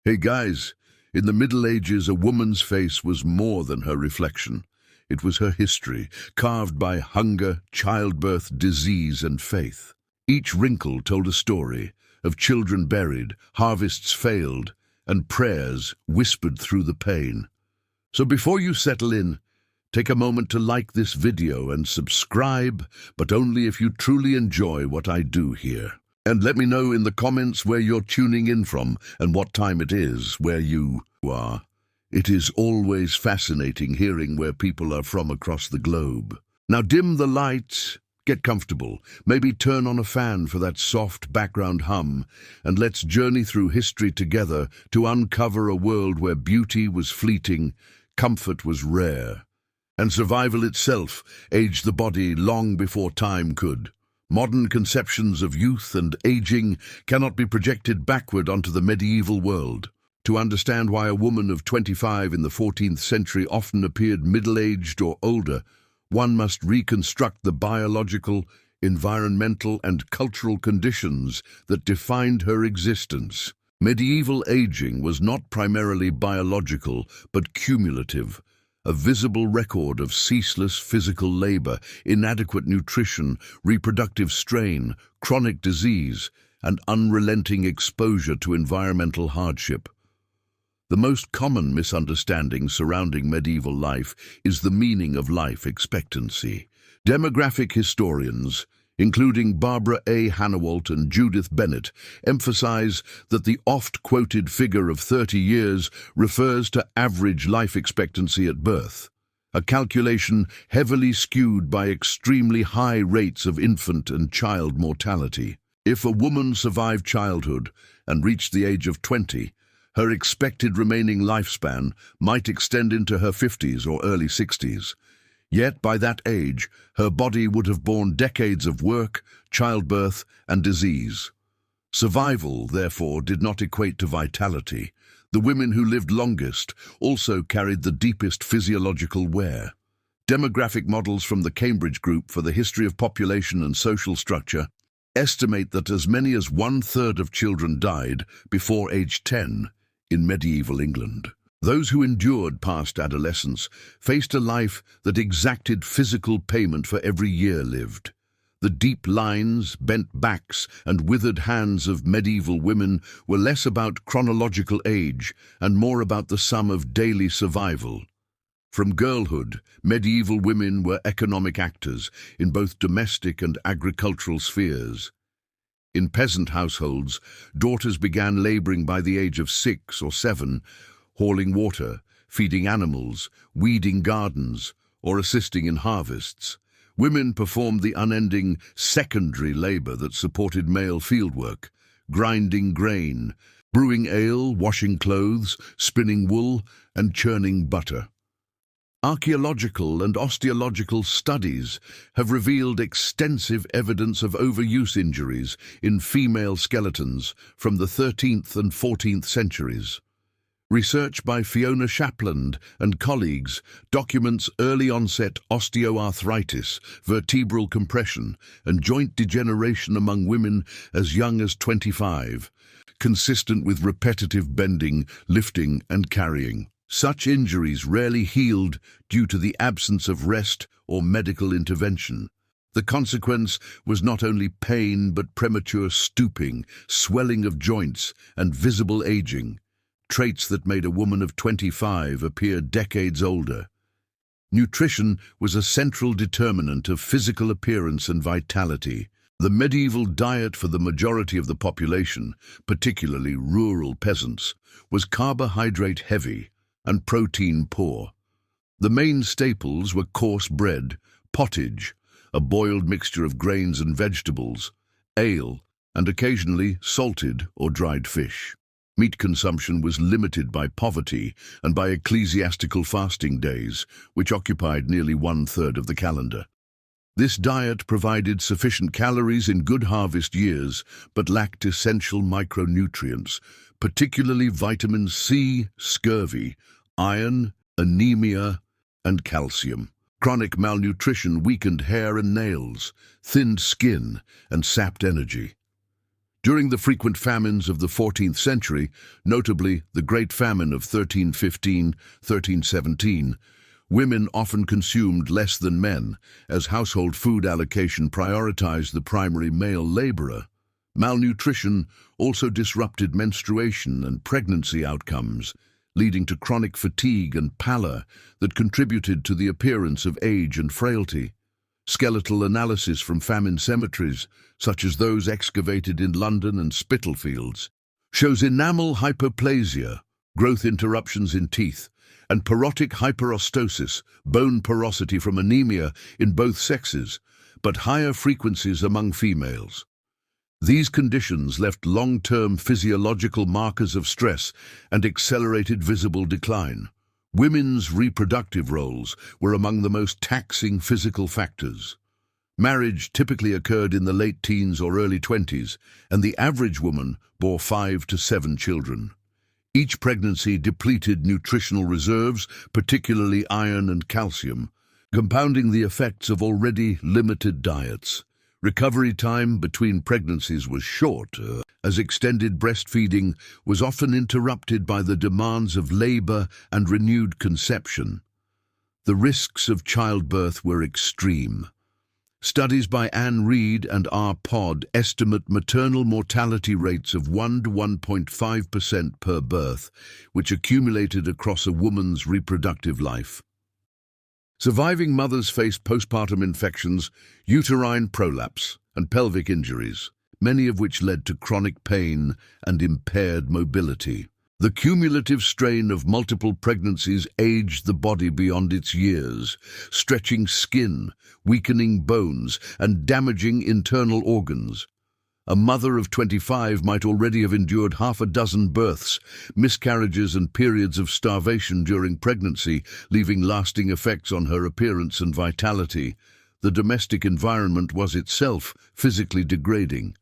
Hey guys, in the Middle Ages, a woman's face was more than her reflection. It was her history, carved by hunger, childbirth, disease, and faith. Each wrinkle told a story of children buried, harvests failed, and prayers whispered through the pain. So before you settle in, take a moment to like this video and subscribe, but only if you truly enjoy what I do here. And let me know in the comments where you're tuning in from and what time it is where you are. It is always fascinating hearing where people are from across the globe. Now dim the lights, get comfortable, maybe turn on a fan for that soft background hum, and let's journey through history together to uncover a world where beauty was fleeting, comfort was rare, and survival itself aged the body long before time could. Modern conceptions of youth and aging cannot be projected backward onto the medieval world. To understand why a woman of 25 in the 14th century often appeared middle-aged or older, one must reconstruct the biological, environmental, and cultural conditions that defined her existence. Medieval aging was not primarily biological, but cumulative. A visible record of ceaseless physical labor, inadequate nutrition, reproductive strain, chronic disease, and unrelenting exposure to environmental hardship. The most common misunderstanding surrounding medieval life is the meaning of life expectancy. Demographic historians, including Barbara A. Hannawalt and Judith Bennett, emphasize that the oft-quoted figure of 30 years refers to average life expectancy at birth, a calculation heavily skewed by extremely high rates of infant and child mortality. If a woman survived childhood and reached the age of 20, her expected remaining lifespan might extend into her 50s or early 60s. Yet by that age, her body would have borne decades of work, childbirth, and disease. Survival, therefore, did not equate to vitality. The women who lived longest also carried the deepest physiological wear. Demographic models from the Cambridge Group for the History of Population and Social Structure estimate that as many as 1/3 of children died before age 10 in medieval England. Those who endured past adolescence faced a life that exacted physical payment for every year lived. The deep lines, bent backs, and withered hands of medieval women were less about chronological age and more about the sum of daily survival. From girlhood, medieval women were economic actors in both domestic and agricultural spheres. In peasant households, daughters began laboring by the age of 6 or 7, hauling water, feeding animals, weeding gardens, or assisting in harvests. Women performed the unending secondary labor that supported male fieldwork, grinding grain, brewing ale, washing clothes, spinning wool, and churning butter. Archaeological and osteological studies have revealed extensive evidence of overuse injuries in female skeletons from the 13th and 14th centuries. Research by Fiona Shapland and colleagues documents early-onset osteoarthritis, vertebral compression, and joint degeneration among women as young as 25, consistent with repetitive bending, lifting, and carrying. Such injuries rarely healed due to the absence of rest or medical intervention. The consequence was not only pain but premature stooping, swelling of joints, and visible aging, traits that made a woman of 25 appear decades older. Nutrition was a central determinant of physical appearance and vitality. The medieval diet for the majority of the population, particularly rural peasants, was carbohydrate-heavy and protein-poor. The main staples were coarse bread, pottage, a boiled mixture of grains and vegetables, ale, and occasionally salted or dried fish. Meat consumption was limited by poverty and by ecclesiastical fasting days, which occupied nearly 1/3 of the calendar. This diet provided sufficient calories in good harvest years, but lacked essential micronutrients, particularly vitamin C, scurvy, iron, anemia, and calcium. Chronic malnutrition weakened hair and nails, thinned skin, and sapped energy. During the frequent famines of the 14th century, notably the Great Famine of 1315-1317, women often consumed less than men, as household food allocation prioritized the primary male laborer. Malnutrition also disrupted menstruation and pregnancy outcomes, leading to chronic fatigue and pallor that contributed to the appearance of age and frailty. Skeletal analysis from famine cemeteries, such as those excavated in London and Spitalfields, shows enamel hypoplasia, growth interruptions in teeth, and porotic hyperostosis, bone porosity from anemia in both sexes, but higher frequencies among females. These conditions left long-term physiological markers of stress and accelerated visible decline. Women's reproductive roles were among the most taxing physical factors. Marriage typically occurred in the late teens or early 20s, and the average woman bore 5 to 7 children. Each pregnancy depleted nutritional reserves, particularly iron and calcium, compounding the effects of already limited diets. Recovery time between pregnancies was short, as extended breastfeeding was often interrupted by the demands of labor and renewed conception. The risks of childbirth were extreme. Studies by Anne Reed and R. Pod estimate maternal mortality rates of 1 to 1.5% per birth, which accumulated across a woman's reproductive life. Surviving mothers face postpartum infections, uterine prolapse, and pelvic injuries, many of which led to chronic pain and impaired mobility. The cumulative strain of multiple pregnancies aged the body beyond its years, stretching skin, weakening bones, and damaging internal organs. A mother of 25 might already have endured half a dozen births, miscarriages, and periods of starvation during pregnancy, leaving lasting effects on her appearance and vitality. The domestic environment was itself physically degrading.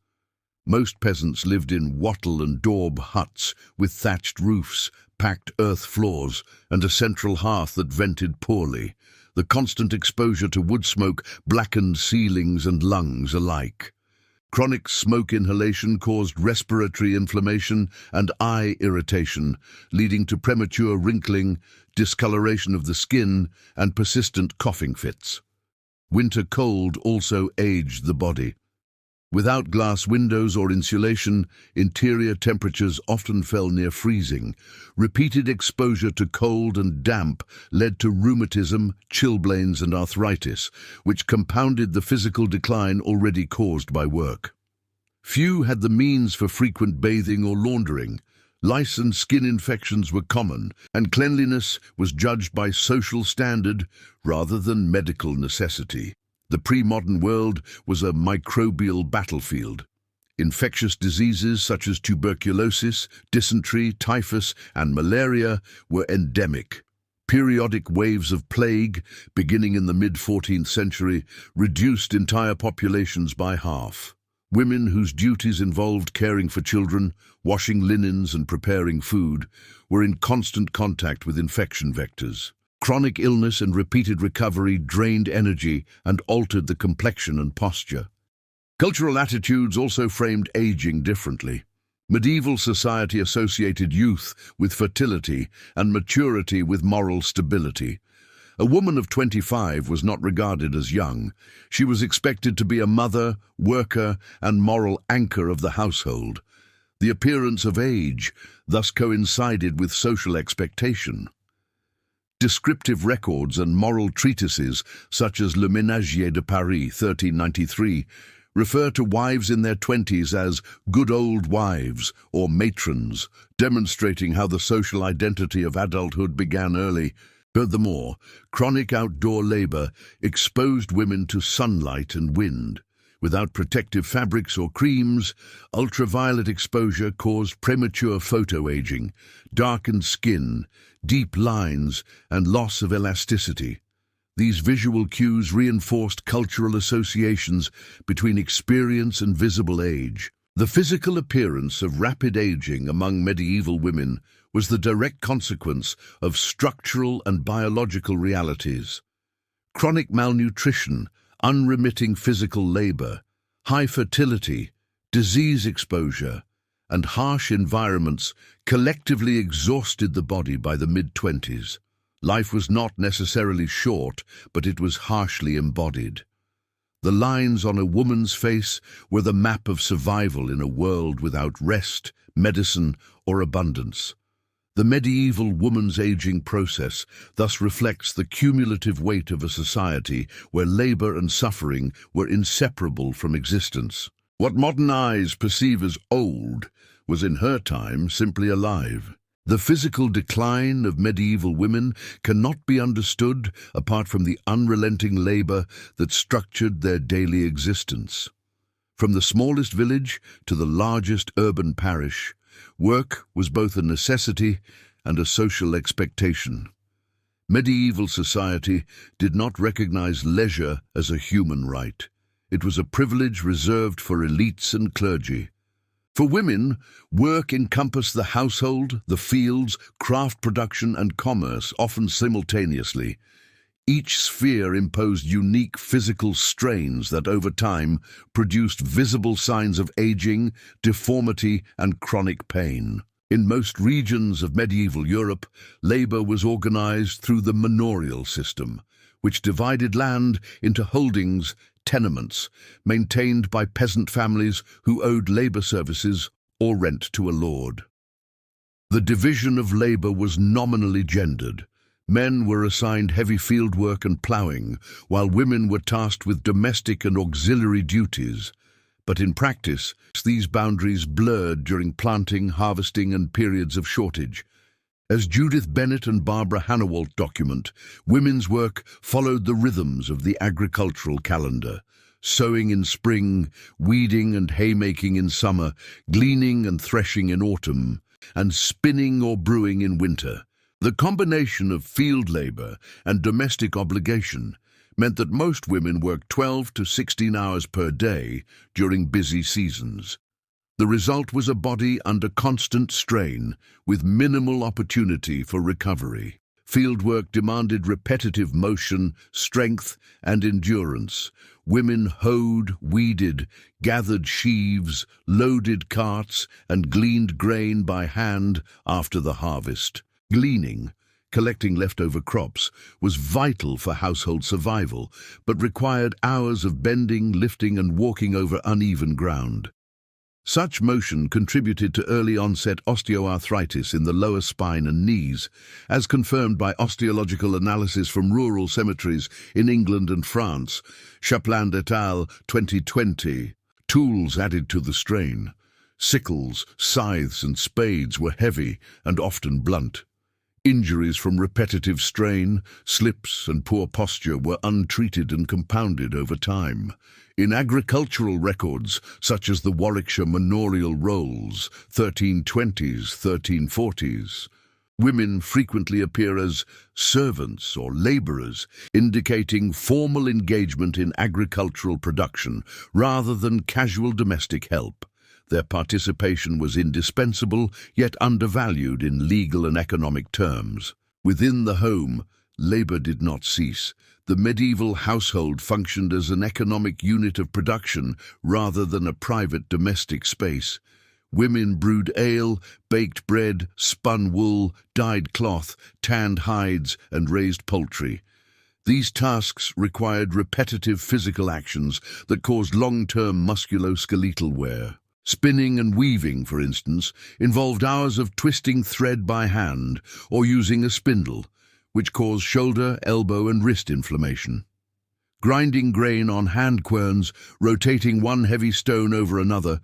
Most peasants lived in wattle and daub huts with thatched roofs, packed earth floors, and a central hearth that vented poorly. The constant exposure to wood smoke blackened ceilings and lungs alike. Chronic smoke inhalation caused respiratory inflammation and eye irritation, leading to premature wrinkling, discoloration of the skin, and persistent coughing fits. Winter cold also aged the body. Without glass windows or insulation, interior temperatures often fell near freezing. Repeated exposure to cold and damp led to rheumatism, chilblains, and arthritis, which compounded the physical decline already caused by work. Few had the means for frequent bathing or laundering. Lice and skin infections were common, and cleanliness was judged by social standard rather than medical necessity. The pre-modern world was a microbial battlefield. Infectious diseases such as tuberculosis, dysentery, typhus, and malaria were endemic. Periodic waves of plague, beginning in the mid-14th century, reduced entire populations by half. Women whose duties involved caring for children, washing linens, and preparing food were in constant contact with infection vectors. Chronic illness and repeated recovery drained energy and altered the complexion and posture. Cultural attitudes also framed aging differently. Medieval society associated youth with fertility and maturity with moral stability. A woman of 25 was not regarded as young. She was expected to be a mother, worker, and moral anchor of the household. The appearance of age thus coincided with social expectation. Descriptive records and moral treatises, such as Le Ménagier de Paris, 1393, refer to wives in their 20s as good old wives or matrons, demonstrating how the social identity of adulthood began early. Furthermore, chronic outdoor labor exposed women to sunlight and wind. Without protective fabrics or creams, ultraviolet exposure caused premature photoaging, darkened skin, deep lines, and loss of elasticity. These visual cues reinforced cultural associations between experience and visible age. The physical appearance of rapid aging among medieval women was the direct consequence of structural and biological realities. Chronic malnutrition, unremitting physical labor, high fertility, Disease exposure and harsh environments collectively exhausted the body by the mid-20s. Life was not necessarily short, but it was harshly embodied. The lines on a woman's face were the map of survival in a world without rest, medicine, or abundance. The medieval woman's aging process thus reflects the cumulative weight of a society where labor and suffering were inseparable from existence. What modern eyes perceive as old was in her time simply alive. The physical decline of medieval women cannot be understood apart from the unrelenting labor that structured their daily existence. From the smallest village to the largest urban parish, work was both a necessity and a social expectation. Medieval society did not recognize leisure as a human right. It was a privilege reserved for elites and clergy. For women, work encompassed the household, the fields, craft production, and commerce, often simultaneously. Each sphere imposed unique physical strains that over time produced visible signs of aging, deformity, and chronic pain. In most regions of medieval Europe, labor was organized through the manorial system, which divided land into holdings, tenements, maintained by peasant families who owed labor services or rent to a lord. The division of labor was nominally gendered. Men were assigned heavy fieldwork and ploughing, while women were tasked with domestic and auxiliary duties. But in practice, these boundaries blurred during planting, harvesting, and periods of shortage. As Judith Bennett and Barbara Hannawalt document, women's work followed the rhythms of the agricultural calendar: sowing in spring, weeding and haymaking in summer, gleaning and threshing in autumn, and spinning or brewing in winter. The combination of field labor and domestic obligation meant that most women worked 12 to 16 hours per day during busy seasons. The result was a body under constant strain, with minimal opportunity for recovery. Fieldwork demanded repetitive motion, strength, and endurance. Women hoed, weeded, gathered sheaves, loaded carts, and gleaned grain by hand after the harvest. Gleaning, collecting leftover crops, was vital for household survival, but required hours of bending, lifting, and walking over uneven ground. Such motion contributed to early-onset osteoarthritis in the lower spine and knees, as confirmed by osteological analysis from rural cemeteries in England and France. Chaplin et al. 2020. Tools added to the strain. Sickles, scythes, and spades were heavy and often blunt. Injuries from repetitive strain, slips, and poor posture were untreated and compounded over time. In agricultural records, such as the Warwickshire manorial rolls, 1320s, 1340s, women frequently appear as servants or labourers, indicating formal engagement in agricultural production rather than casual domestic help. Their participation was indispensable, yet undervalued in legal and economic terms. Within the home, labour did not cease. The medieval household functioned as an economic unit of production rather than a private domestic space. Women brewed ale, baked bread, spun wool, dyed cloth, tanned hides, and raised poultry. These tasks required repetitive physical actions that caused long-term musculoskeletal wear. Spinning and weaving, for instance, involved hours of twisting thread by hand or using a spindle, which caused shoulder, elbow, and wrist inflammation. Grinding grain on hand querns, rotating one heavy stone over another,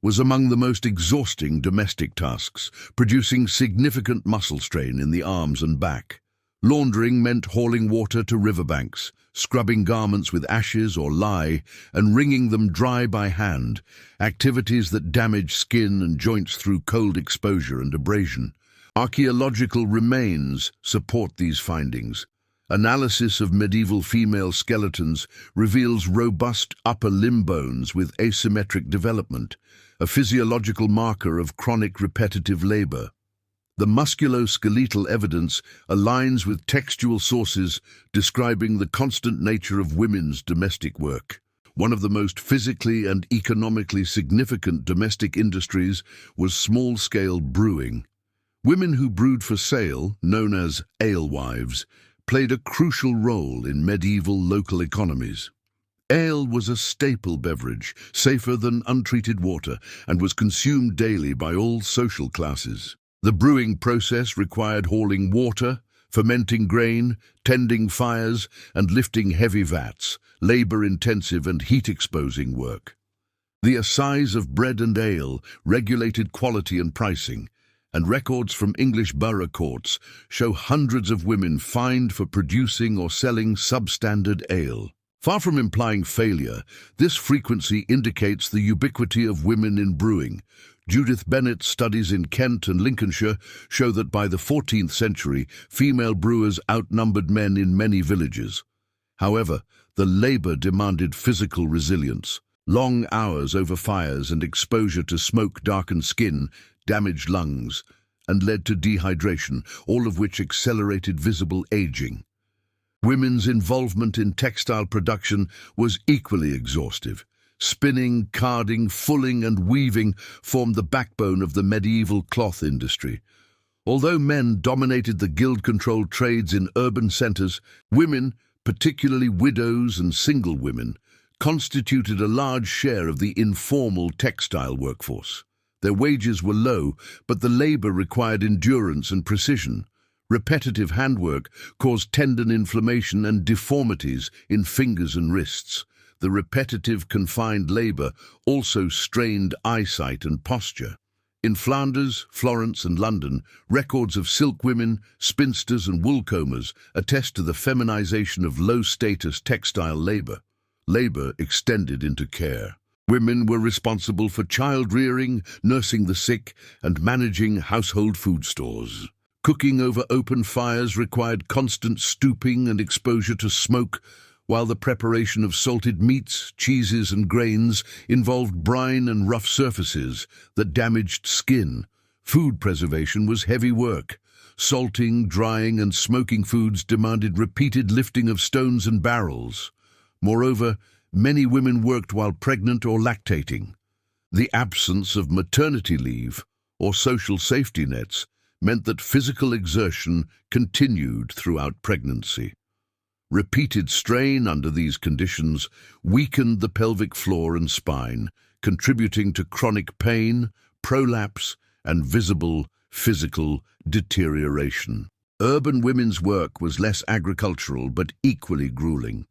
was among the most exhausting domestic tasks, producing significant muscle strain in the arms and back. Laundering meant hauling water to riverbanks, scrubbing garments with ashes or lye, and wringing them dry by hand, activities that damage skin and joints through cold exposure and abrasion. Archaeological remains support these findings. Analysis of medieval female skeletons reveals robust upper limb bones with asymmetric development, a physiological marker of chronic repetitive labor. The musculoskeletal evidence aligns with textual sources describing the constant nature of women's domestic work. One of the most physically and economically significant domestic industries was small-scale brewing. Women who brewed for sale, known as alewives, played a crucial role in medieval local economies. Ale was a staple beverage, safer than untreated water, and was consumed daily by all social classes. The brewing process required hauling water, fermenting grain, tending fires, and lifting heavy vats, labor-intensive and heat-exposing work. The assize of bread and ale regulated quality and pricing, and records from English borough courts show hundreds of women fined for producing or selling substandard ale. Far from implying failure, this frequency indicates the ubiquity of women in brewing. Judith Bennett's studies in Kent and Lincolnshire show that by the 14th century, female brewers outnumbered men in many villages. However, the labor demanded physical resilience. Long hours over fires and exposure to smoke darkened skin, damaged lungs, and led to dehydration, all of which accelerated visible aging. Women's involvement in textile production was equally exhaustive. Spinning, carding, fulling, and weaving formed the backbone of the medieval cloth industry. Although men dominated the guild-controlled trades in urban centers, women, particularly widows and single women, constituted a large share of the informal textile workforce. Their wages were low, but the labor required endurance and precision. Repetitive handwork caused tendon inflammation and deformities in fingers and wrists. The repetitive confined labor also strained eyesight and posture. In Flanders, Florence, and London, records of silk women, spinsters, and woolcombers attest to the feminization of low-status textile labor. Labor extended into care. Women were responsible for child-rearing, nursing the sick, and managing household food stores. Cooking over open fires required constant stooping and exposure to smoke, while the preparation of salted meats, cheeses, and grains involved brine and rough surfaces that damaged skin. Food preservation was heavy work. Salting, drying, and smoking foods demanded repeated lifting of stones and barrels. Moreover, many women worked while pregnant or lactating. The absence of maternity leave or social safety nets meant that physical exertion continued throughout pregnancy. Repeated strain under these conditions weakened the pelvic floor and spine, contributing to chronic pain, prolapse, and visible physical deterioration. Urban women's work was less agricultural but equally grueling.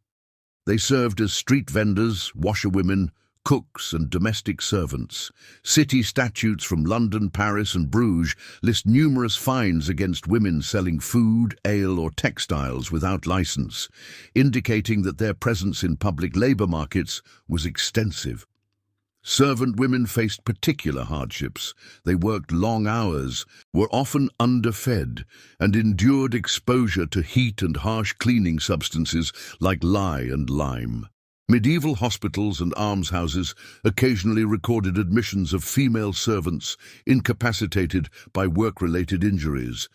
They served as street vendors, washerwomen, cooks, and domestic servants. City statutes from London, Paris, and Bruges list numerous fines against women selling food, ale, or textiles without license, indicating that their presence in public labor markets was extensive. Servant women faced particular hardships. They worked long hours, were often underfed, and endured exposure to heat and harsh cleaning substances like lye and lime. Medieval hospitals and almshouses occasionally recorded admissions of female servants incapacitated by work-related injuries,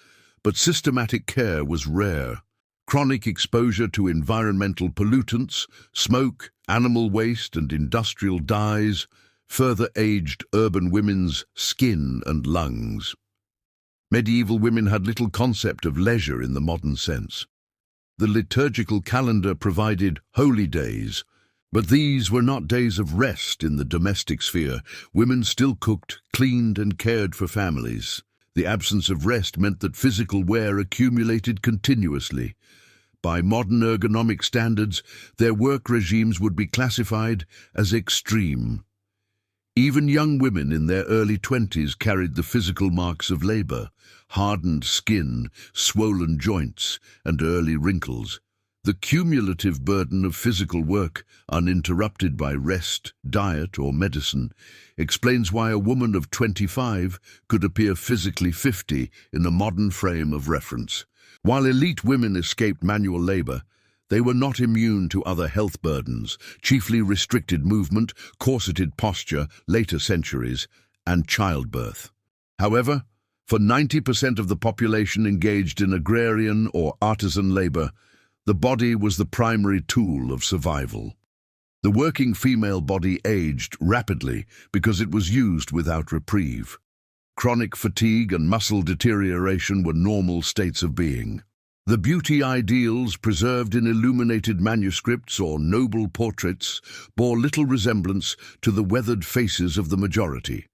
but systematic care was rare. Chronic exposure to environmental pollutants, smoke, animal waste, and industrial dyes further aged urban women's skin and lungs. Medieval women had little concept of leisure in the modern sense. The liturgical calendar provided holy days, but these were not days of rest in the domestic sphere. Women still cooked, cleaned, and cared for families. The absence of rest meant that physical wear accumulated continuously. By modern ergonomic standards, their work regimes would be classified as extreme. Even young women in their early 20s carried the physical marks of labor: hardened skin, swollen joints, and early wrinkles. The cumulative burden of physical work, uninterrupted by rest, diet, or medicine, explains why a woman of 25 could appear physically 50 in a modern frame of reference. While elite women escaped manual labor, they were not immune to other health burdens, chiefly restricted movement, corseted posture, later centuries, and childbirth. However, for 90% of the population engaged in agrarian or artisan labor, the body was the primary tool of survival. The working female body aged rapidly because it was used without reprieve. Chronic fatigue and muscle deterioration were normal states of being. The beauty ideals preserved in illuminated manuscripts or noble portraits bore little resemblance to the weathered faces of the majority.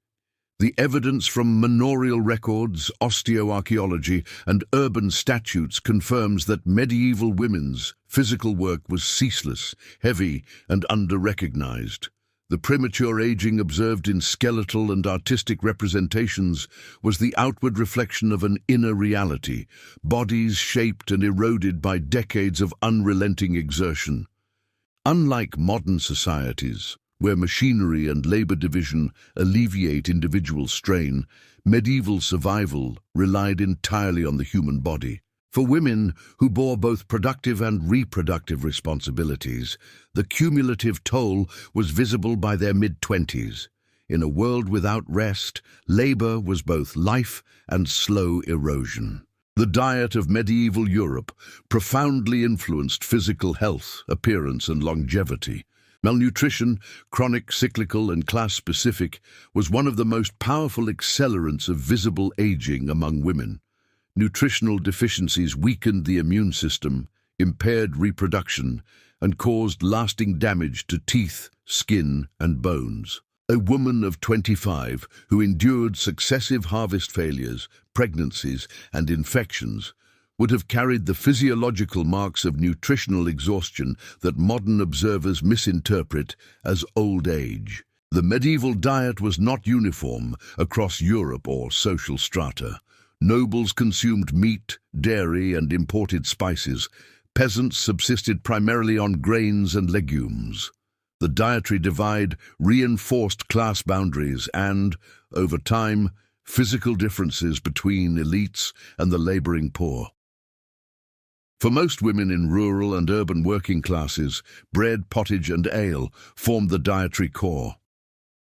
The evidence from manorial records, osteoarchaeology, and urban statutes confirms that medieval women's physical work was ceaseless, heavy, and under-recognized. The premature aging observed in skeletal and artistic representations was the outward reflection of an inner reality, bodies shaped and eroded by decades of unrelenting exertion. Unlike modern societies, where machinery and labor division alleviate individual strain, medieval survival relied entirely on the human body. For women who bore both productive and reproductive responsibilities, the cumulative toll was visible by their mid-20s. In a world without rest, labor was both life and slow erosion. The diet of medieval Europe profoundly influenced physical health, appearance, and longevity. Malnutrition, chronic, cyclical, and class-specific, was one of the most powerful accelerants of visible aging among women. Nutritional deficiencies weakened the immune system, impaired reproduction, and caused lasting damage to teeth, skin, and bones. A woman of 25 who endured successive harvest failures, pregnancies, and infections would have carried the physiological marks of nutritional exhaustion that modern observers misinterpret as old age. The medieval diet was not uniform across Europe or social strata. Nobles consumed meat, dairy, and imported spices. Peasants subsisted primarily on grains and legumes. The dietary divide reinforced class boundaries and, over time, physical differences between elites and the laboring poor. For most women in rural and urban working classes, bread, pottage, and ale formed the dietary core.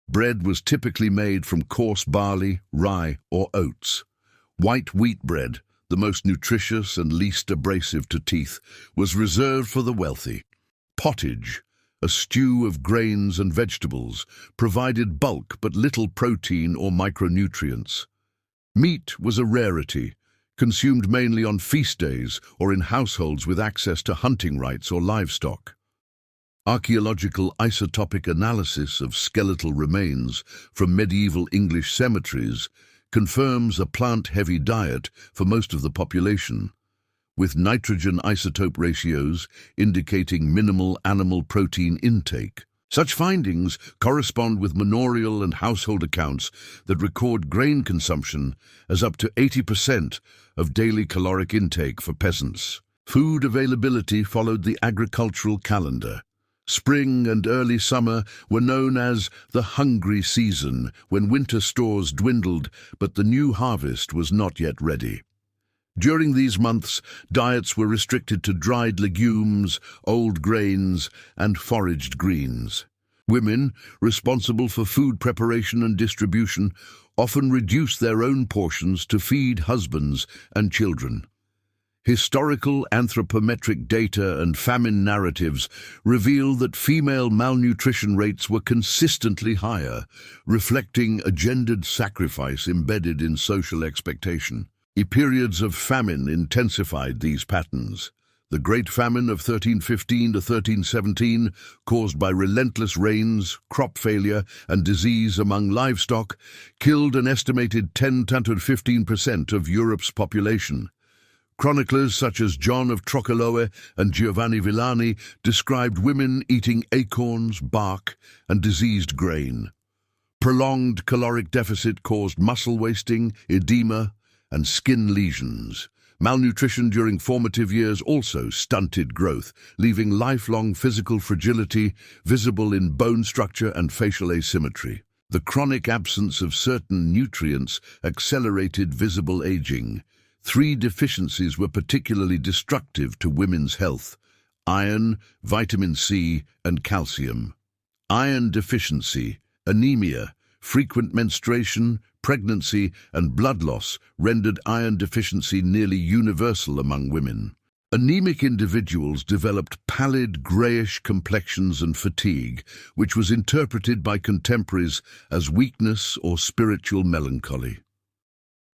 Bread was typically made from coarse barley, rye, or oats. White wheat bread, the most nutritious and least abrasive to teeth, was reserved for the wealthy. Pottage, a stew of grains and vegetables, provided bulk but little protein or micronutrients. Meat was a rarity, consumed mainly on feast days or in households with access to hunting rights or livestock. Archaeological isotopic analysis of skeletal remains from medieval English cemeteries confirms a plant-heavy diet for most of the population, with nitrogen isotope ratios indicating minimal animal protein intake. Such findings correspond with manorial and household accounts that record grain consumption as up to 80% of daily caloric intake for peasants. Food availability followed the agricultural calendar. Spring and early summer were known as the hungry season, when winter stores dwindled but the new harvest was not yet ready. During these months, diets were restricted to dried legumes, old grains, and foraged greens. Women, responsible for food preparation and distribution, often reduced their own portions to feed husbands and children. Historical anthropometric data and famine narratives reveal that female malnutrition rates were consistently higher, reflecting a gendered sacrifice embedded in social expectation. Periods of famine intensified these patterns. The Great Famine of 1315 to 1317, caused by relentless rains, crop failure, and disease among livestock, killed an estimated 10 to 15% of Europe's population. Chroniclers such as John of Trocoloe and Giovanni Villani described women eating acorns, bark, and diseased grain. Prolonged caloric deficit caused muscle wasting, edema, and skin lesions. Malnutrition during formative years also stunted growth, leaving lifelong physical fragility visible in bone structure and facial asymmetry. The chronic absence of certain nutrients accelerated visible aging. 3 deficiencies were particularly destructive to women's health: iron, vitamin C, and calcium. Iron deficiency, anemia, frequent menstruation, pregnancy, and blood loss rendered iron deficiency nearly universal among women. Anemic individuals developed pallid, greyish complexions and fatigue, which was interpreted by contemporaries as weakness or spiritual melancholy.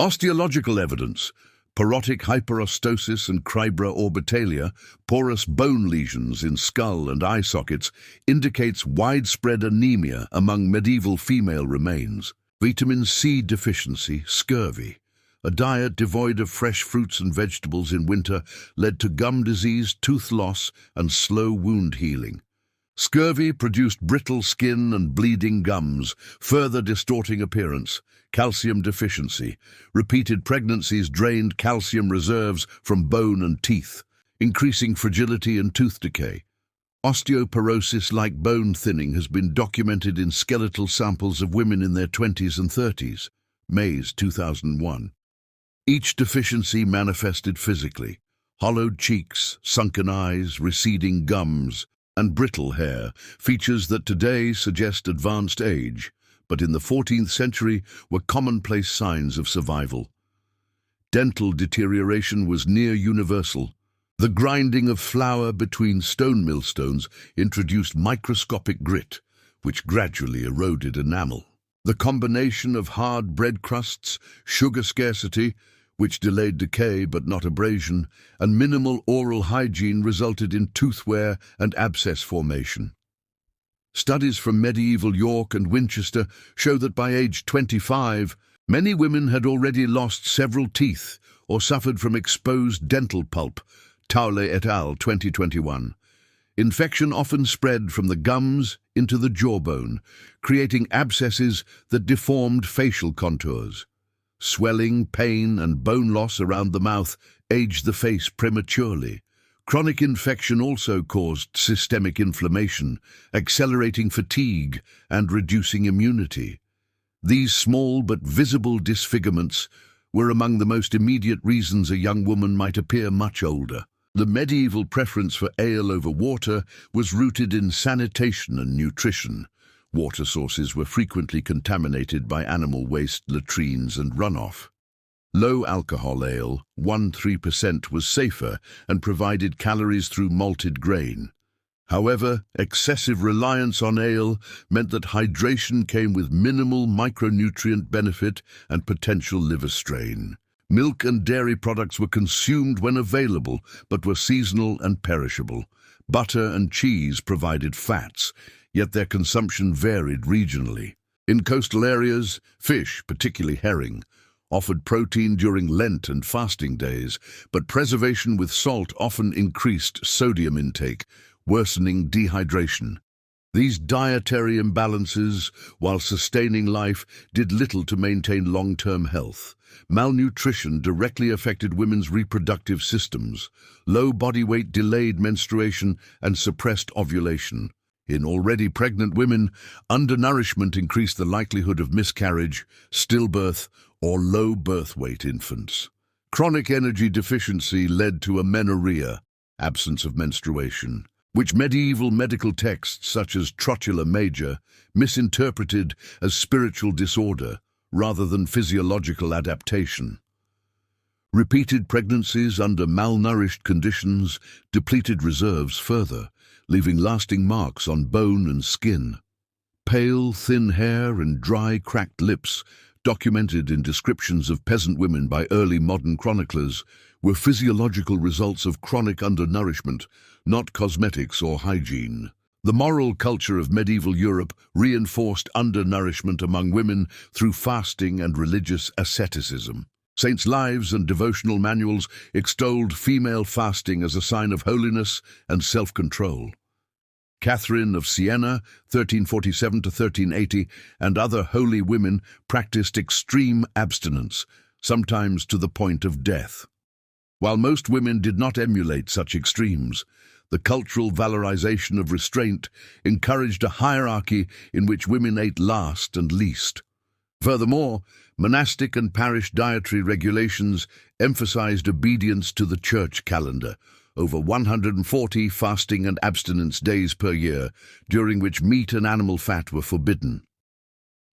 Osteological evidence, porotic hyperostosis and cribra-orbitalia, porous bone lesions in skull and eye sockets, indicates widespread anemia among medieval female remains. Vitamin C deficiency, scurvy. A diet devoid of fresh fruits and vegetables in winter led to gum disease, tooth loss, and slow wound healing. Scurvy produced brittle skin and bleeding gums, further distorting appearance. Calcium deficiency. Repeated pregnancies drained calcium reserves from bone and teeth, increasing fragility and tooth decay. Osteoporosis-like bone thinning has been documented in skeletal samples of women in their 20s and 30s. Mays, 2001. Each deficiency manifested physically: hollowed cheeks, sunken eyes, receding gums, and brittle hair, features that today suggest advanced age, but in the 14th century were commonplace signs of survival. Dental deterioration was near universal. The grinding of flour between stone millstones introduced microscopic grit, which gradually eroded enamel. The combination of hard bread crusts, sugar scarcity, which delayed decay but not abrasion, and minimal oral hygiene resulted in tooth wear and abscess formation. Studies from medieval York and Winchester show that by age 25, many women had already lost several teeth or suffered from exposed dental pulp. Towley et al., 2021. Infection often spread from the gums into the jawbone, creating abscesses that deformed facial contours. Swelling, pain, and bone loss around the mouth aged the face prematurely. Chronic infection also caused systemic inflammation, accelerating fatigue and reducing immunity. These small but visible disfigurements were among the most immediate reasons a young woman might appear much older. The medieval preference for ale over water was rooted in sanitation and nutrition. Water sources were frequently contaminated by animal waste, latrines, and runoff. Low-alcohol ale, 1–3%, was safer and provided calories through malted grain. However, excessive reliance on ale meant that hydration came with minimal micronutrient benefit and potential liver strain. Milk and dairy products were consumed when available, but were seasonal and perishable. Butter and cheese provided fats, yet their consumption varied regionally. In coastal areas, fish, particularly herring, offered protein during Lent and fasting days, but preservation with salt often increased sodium intake, worsening dehydration. These dietary imbalances, while sustaining life, did little to maintain long-term health. Malnutrition directly affected women's reproductive systems. Low body weight delayed menstruation and suppressed ovulation. In already pregnant women, undernourishment increased the likelihood of miscarriage, stillbirth, or low birth weight infants. Chronic energy deficiency led to amenorrhea, absence of menstruation, which medieval medical texts such as Trotula Major misinterpreted as spiritual disorder rather than physiological adaptation. Repeated pregnancies under malnourished conditions depleted reserves further, leaving lasting marks on bone and skin. Pale, thin hair and dry, cracked lips, documented in descriptions of peasant women by early modern chroniclers, were physiological results of chronic undernourishment, not cosmetics or hygiene. The moral culture of medieval Europe reinforced undernourishment among women through fasting and religious asceticism. Saints' lives and devotional manuals extolled female fasting as a sign of holiness and self-control. Catherine of Siena, 1347 to 1380, and other holy women practiced extreme abstinence, sometimes to the point of death. While most women did not emulate such extremes, the cultural valorization of restraint encouraged a hierarchy in which women ate last and least. Furthermore, monastic and parish dietary regulations emphasized obedience to the church calendar, over 140 fasting and abstinence days per year, during which meat and animal fat were forbidden.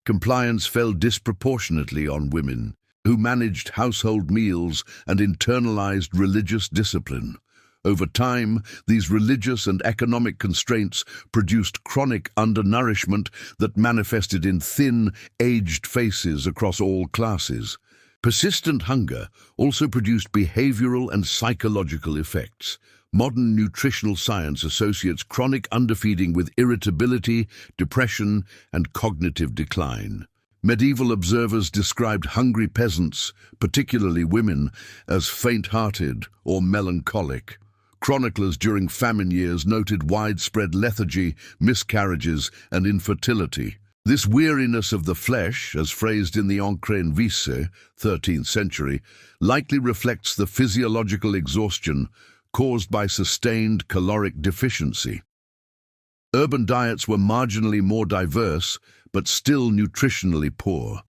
Compliance fell disproportionately on women, who managed household meals and internalized religious discipline. Over time, these religious and economic constraints produced chronic undernourishment that manifested in thin, aged faces across all classes. Persistent hunger also produced behavioral and psychological effects. Modern nutritional science associates chronic underfeeding with irritability, depression, and cognitive decline. Medieval observers described hungry peasants, particularly women, as faint-hearted or melancholic. Chroniclers during famine years noted widespread lethargy, miscarriages, and infertility. This weariness of the flesh, as phrased in the Ancrene Visse, 13th century, likely reflects the physiological exhaustion caused by sustained caloric deficiency. Urban diets were marginally more diverse, but still nutritionally poor.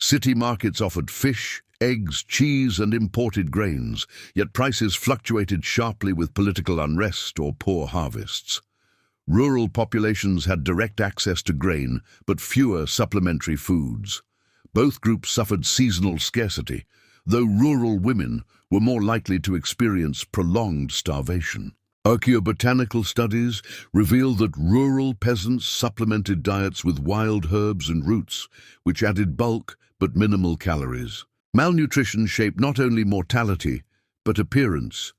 City markets offered fish, eggs, cheese, and imported grains, yet prices fluctuated sharply with political unrest or poor harvests. Rural populations had direct access to grain, but fewer supplementary foods. Both groups suffered seasonal scarcity, though rural women were more likely to experience prolonged starvation. Archaeobotanical studies reveal that rural peasants supplemented diets with wild herbs and roots, which added bulk but minimal calories. Malnutrition shaped not only mortality, but appearance.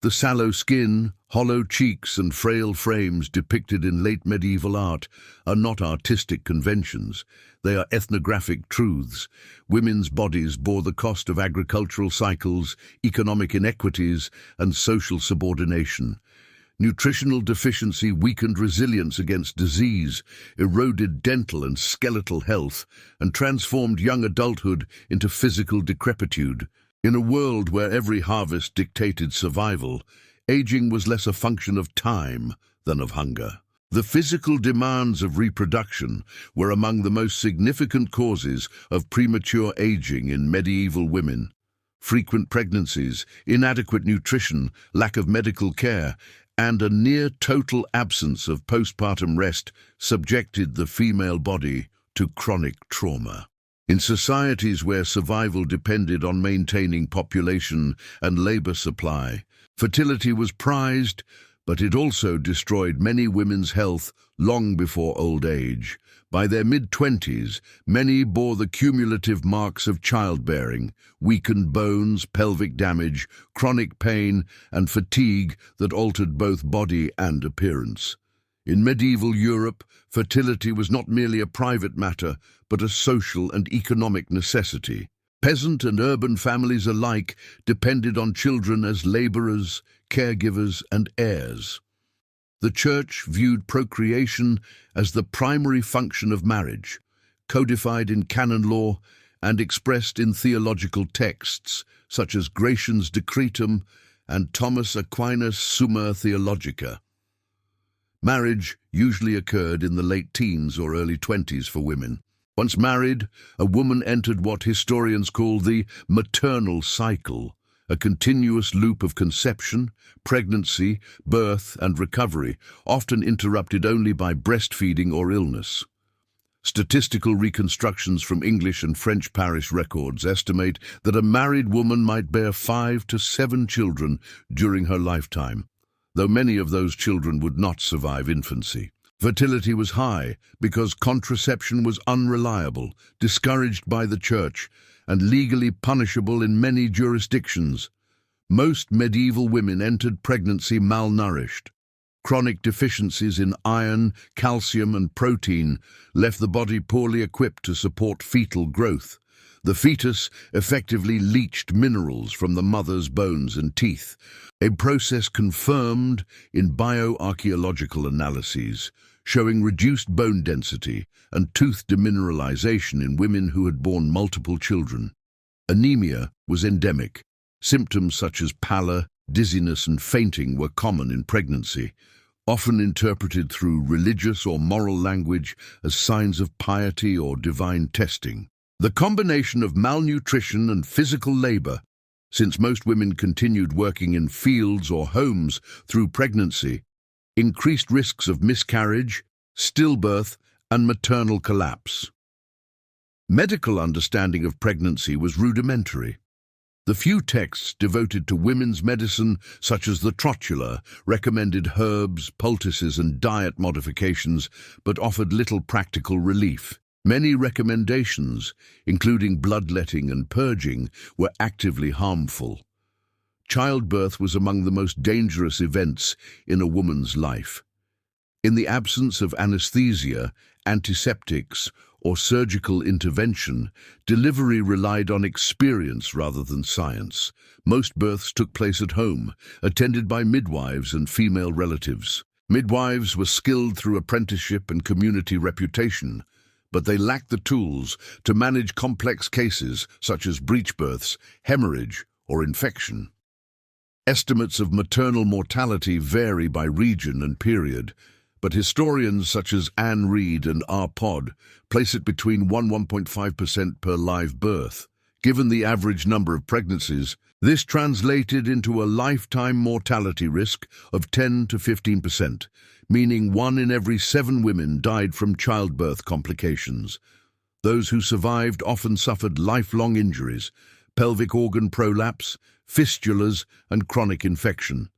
The sallow skin, hollow cheeks, and frail frames depicted in late medieval art are not artistic conventions. They are ethnographic truths. Women's bodies bore the cost of agricultural cycles, economic inequities, and social subordination. Nutritional deficiency weakened resilience against disease, eroded dental and skeletal health, and transformed young adulthood into physical decrepitude. In a world where every harvest dictated survival, aging was less a function of time than of hunger. The physical demands of reproduction were among the most significant causes of premature aging in medieval women. Frequent pregnancies, inadequate nutrition, lack of medical care, and a near-total absence of postpartum rest subjected the female body to chronic trauma. In societies where survival depended on maintaining population and labor supply, fertility was prized, but it also destroyed many women's health long before old age. By their mid-20s, many bore the cumulative marks of childbearing, weakened bones, pelvic damage, chronic pain, and fatigue that altered both body and appearance. In medieval Europe, fertility was not merely a private matter, but a social and economic necessity. Peasant and urban families alike depended on children as laborers, caregivers, and heirs. The Church viewed procreation as the primary function of marriage, codified in canon law and expressed in theological texts such as Gratian's Decretum and Thomas Aquinas' Summa Theologica. Marriage usually occurred in the late teens or early 20s for women. Once married, a woman entered what historians call the maternal cycle, a continuous loop of conception, pregnancy, birth, and recovery, often interrupted only by breastfeeding or illness. Statistical reconstructions from English and French parish records estimate that a married woman might bear 5 to 7 children during her lifetime, though many of those children would not survive infancy. Fertility was high because contraception was unreliable, discouraged by the Church, and legally punishable in many jurisdictions. Most medieval women entered pregnancy malnourished. Chronic deficiencies in iron, calcium, and protein left the body poorly equipped to support fetal growth. The fetus effectively leached minerals from the mother's bones and teeth, a process confirmed in bioarchaeological analyses, showing reduced bone density and tooth demineralization in women who had borne multiple children. Anemia was endemic. Symptoms such as pallor, dizziness, and fainting were common in pregnancy, often interpreted through religious or moral language as signs of piety or divine testing. The combination of malnutrition and physical labor, since most women continued working in fields or homes through pregnancy, increased risks of miscarriage, stillbirth, and maternal collapse. Medical understanding of pregnancy was rudimentary. The few texts devoted to women's medicine, such as the Trotula, recommended herbs, poultices, and diet modifications, but offered little practical relief. Many recommendations, including bloodletting and purging, were actively harmful. Childbirth was among the most dangerous events in a woman's life. In the absence of anesthesia, antiseptics, or surgical intervention, delivery relied on experience rather than science. Most births took place at home, attended by midwives and female relatives. Midwives were skilled through apprenticeship and community reputation, but they lacked the tools to manage complex cases such as breech births, hemorrhage, or infection. Estimates of maternal mortality vary by region and period, but historians such as Anne Reid and R. Pod place it between 1.5% per live birth. Given the average number of pregnancies, this translated into a lifetime mortality risk of 10 to 15%, meaning 1 in every 7 women died from childbirth complications. Those who survived often suffered lifelong injuries, pelvic organ prolapse, fistulas, and chronic infection.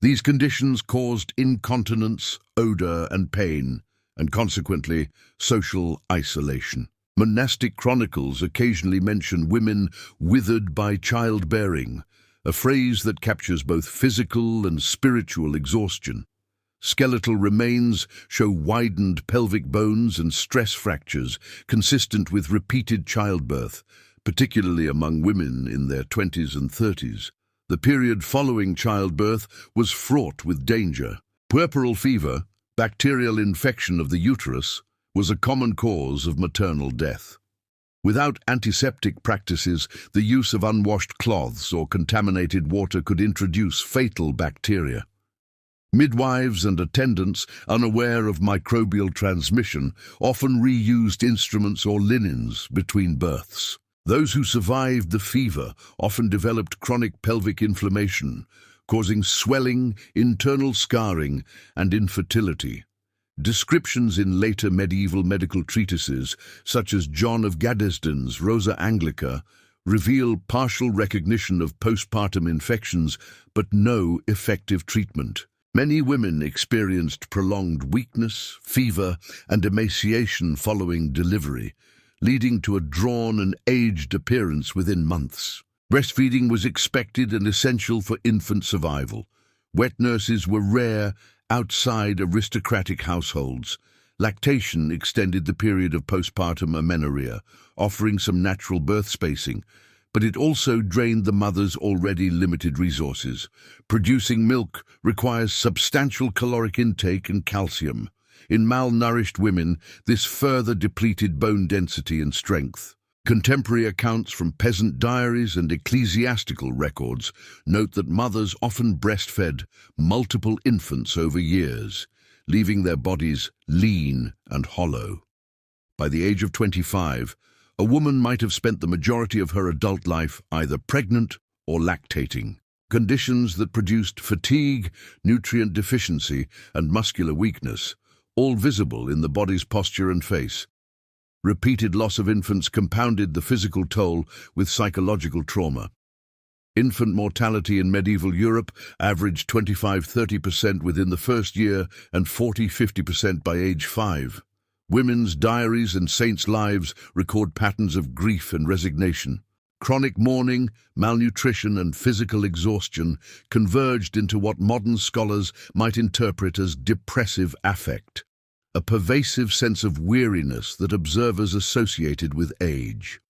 These conditions caused incontinence, odor, and pain, and consequently, social isolation. Monastic chronicles occasionally mention women withered by childbearing, a phrase that captures both physical and spiritual exhaustion. Skeletal remains show widened pelvic bones and stress fractures consistent with repeated childbirth, particularly among women in their 20s and 30s. The period following childbirth was fraught with danger. Puerperal fever, bacterial infection of the uterus, was a common cause of maternal death. Without antiseptic practices, the use of unwashed cloths or contaminated water could introduce fatal bacteria. Midwives and attendants, unaware of microbial transmission, often reused instruments or linens between births. Those who survived the fever often developed chronic pelvic inflammation, causing swelling, internal scarring, and infertility. Descriptions in later medieval medical treatises, such as John of Gaddesden's Rosa Anglica, reveal partial recognition of postpartum infections, but no effective treatment. Many women experienced prolonged weakness, fever, and emaciation following delivery, leading to a drawn and aged appearance within months. Breastfeeding was expected and essential for infant survival. Wet nurses were rare outside aristocratic households. Lactation extended the period of postpartum amenorrhea, offering some natural birth spacing, but it also drained the mother's already limited resources. Producing milk requires substantial caloric intake and calcium. In malnourished women, this further depleted bone density and strength. Contemporary accounts from peasant diaries and ecclesiastical records note that mothers often breastfed multiple infants over years, leaving their bodies lean and hollow. By the age of 25, a woman might have spent the majority of her adult life either pregnant or lactating, conditions that produced fatigue, nutrient deficiency, and muscular weakness, all visible in the body's posture and face. Repeated loss of infants compounded the physical toll with psychological trauma. Infant mortality in medieval Europe averaged 25–30% within the first year and 40–50% by age 5. Women's diaries and saints' lives record patterns of grief and resignation. Chronic mourning, malnutrition, and physical exhaustion converged into what modern scholars might interpret as depressive affect, a pervasive sense of weariness that observers associated with age.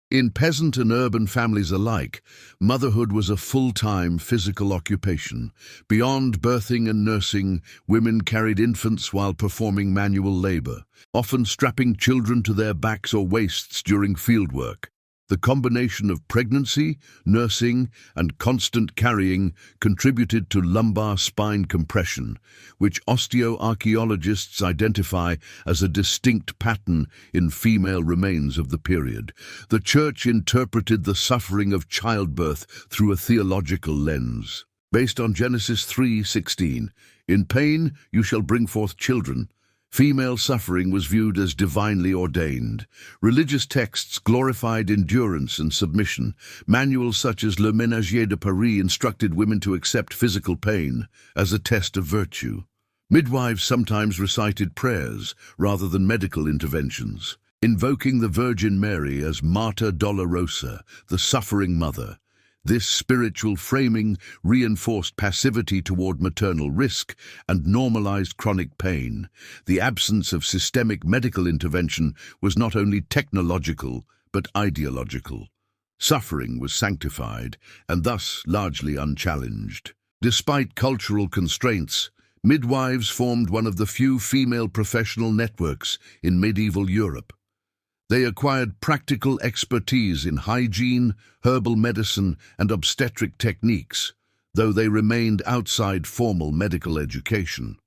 In peasant and urban families alike, motherhood was a full-time physical occupation. Beyond birthing and nursing, women carried infants while performing manual labor, often strapping children to their backs or waists during fieldwork. The combination of pregnancy, nursing, and constant carrying contributed to lumbar spine compression, which osteoarchaeologists identify as a distinct pattern in female remains of the period. The Church interpreted the suffering of childbirth through a theological lens. Based on Genesis 3:16, "In pain you shall bring forth children, Female suffering was viewed as divinely ordained. Religious texts glorified endurance and submission. Manuals such as Le Ménagier de Paris instructed women to accept physical pain as a test of virtue. Midwives sometimes recited prayers rather than medical interventions, invoking the Virgin Mary as Mater Dolorosa, the suffering mother. This spiritual framing reinforced passivity toward maternal risk and normalized chronic pain. The absence of systemic medical intervention was not only technological, but ideological. Suffering was sanctified and thus largely unchallenged. Despite cultural constraints, midwives formed one of the few female professional networks in medieval Europe. They acquired practical expertise in hygiene, herbal medicine, and obstetric techniques, though they remained outside formal medical education.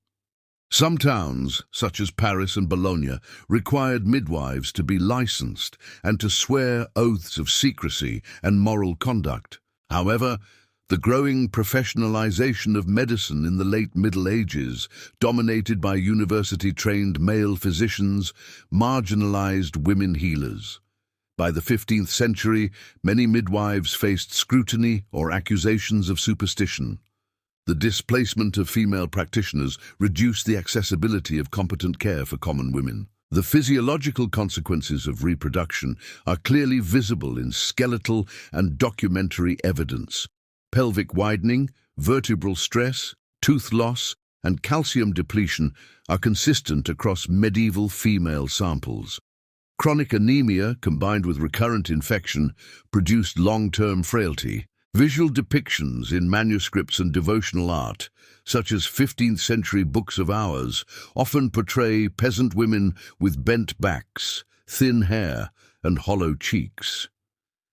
Some towns, such as Paris and Bologna, required midwives to be licensed and to swear oaths of secrecy and moral conduct. However, the growing professionalization of medicine in the late Middle Ages, dominated by university-trained male physicians, marginalized women healers. By the 15th century, many midwives faced scrutiny or accusations of superstition. The displacement of female practitioners reduced the accessibility of competent care for common women. The physiological consequences of reproduction are clearly visible in skeletal and documentary evidence. Pelvic widening, vertebral stress, tooth loss, and calcium depletion are consistent across medieval female samples. Chronic anemia, combined with recurrent infection, produced long-term frailty. Visual depictions in manuscripts and devotional art, such as 15th-century books of hours, often portray peasant women with bent backs, thin hair, and hollow cheeks.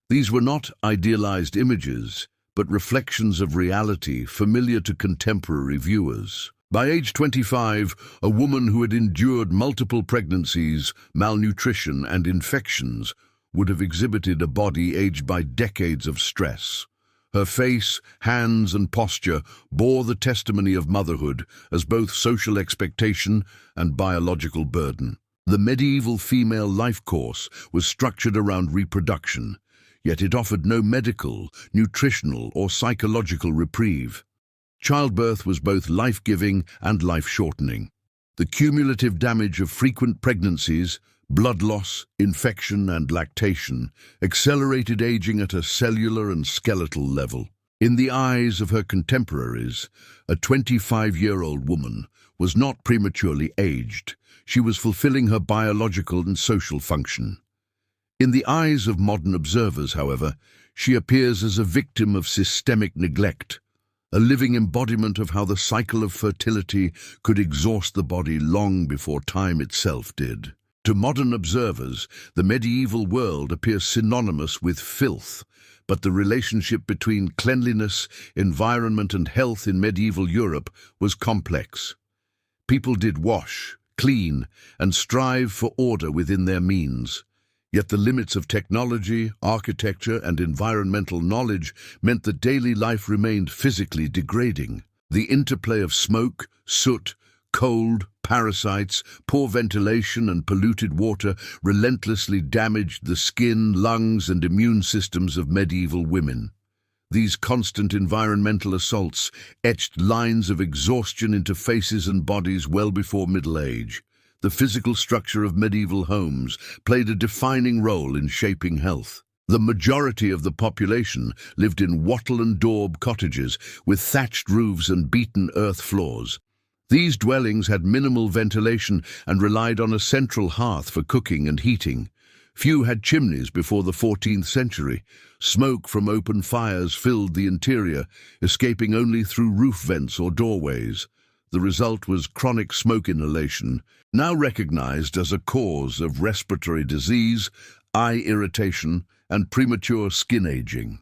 These were not idealized images, but reflections of reality familiar to contemporary viewers. By age 25, a woman who had endured multiple pregnancies, malnutrition, and infections would have exhibited a body aged by decades of stress. Her face, hands, and posture bore the testimony of motherhood as both social expectation and biological burden. The medieval female life course was structured around reproduction, yet it offered no medical, nutritional, or psychological reprieve. Childbirth was both life-giving and life-shortening. The cumulative damage of frequent pregnancies, blood loss, infection, and lactation accelerated aging at a cellular and skeletal level. In the eyes of her contemporaries, a 25-year-old woman was not prematurely aged. She was fulfilling her biological and social function. In the eyes of modern observers, however, she appears as a victim of systemic neglect, a living embodiment of how the cycle of fertility could exhaust the body long before time itself did. To modern observers, the medieval world appears synonymous with filth, but the relationship between cleanliness, environment, and health in medieval Europe was complex. People did wash, clean, and strive for order within their means. Yet the limits of technology, architecture, and environmental knowledge meant that daily life remained physically degrading. The interplay of smoke, soot, cold, parasites, poor ventilation, and polluted water relentlessly damaged the skin, lungs, and immune systems of medieval women. These constant environmental assaults etched lines of exhaustion into faces and bodies well before middle age. The physical structure of medieval homes played a defining role in shaping health. The majority of the population lived in wattle and daub cottages with thatched roofs and beaten earth floors. These dwellings had minimal ventilation and relied on a central hearth for cooking and heating. Few had chimneys before the 14th century. Smoke from open fires filled the interior, escaping only through roof vents or doorways. The result was chronic smoke inhalation, now recognized as a cause of respiratory disease, eye irritation, and premature skin aging.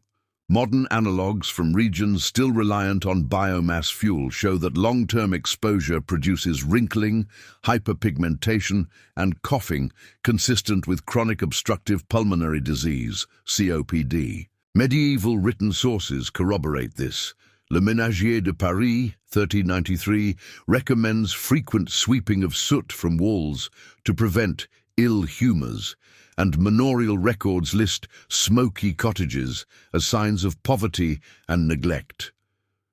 Modern analogues from regions still reliant on biomass fuel show that long-term exposure produces wrinkling, hyperpigmentation, and coughing consistent with chronic obstructive pulmonary disease, COPD. Medieval written sources corroborate this. Le Ménagier de Paris, 1393, recommends frequent sweeping of soot from walls to prevent ill humours, and manorial records list smoky cottages as signs of poverty and neglect.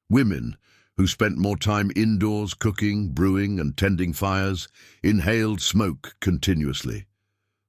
Women, who spent more time indoors cooking, brewing and tending fires, inhaled smoke continuously.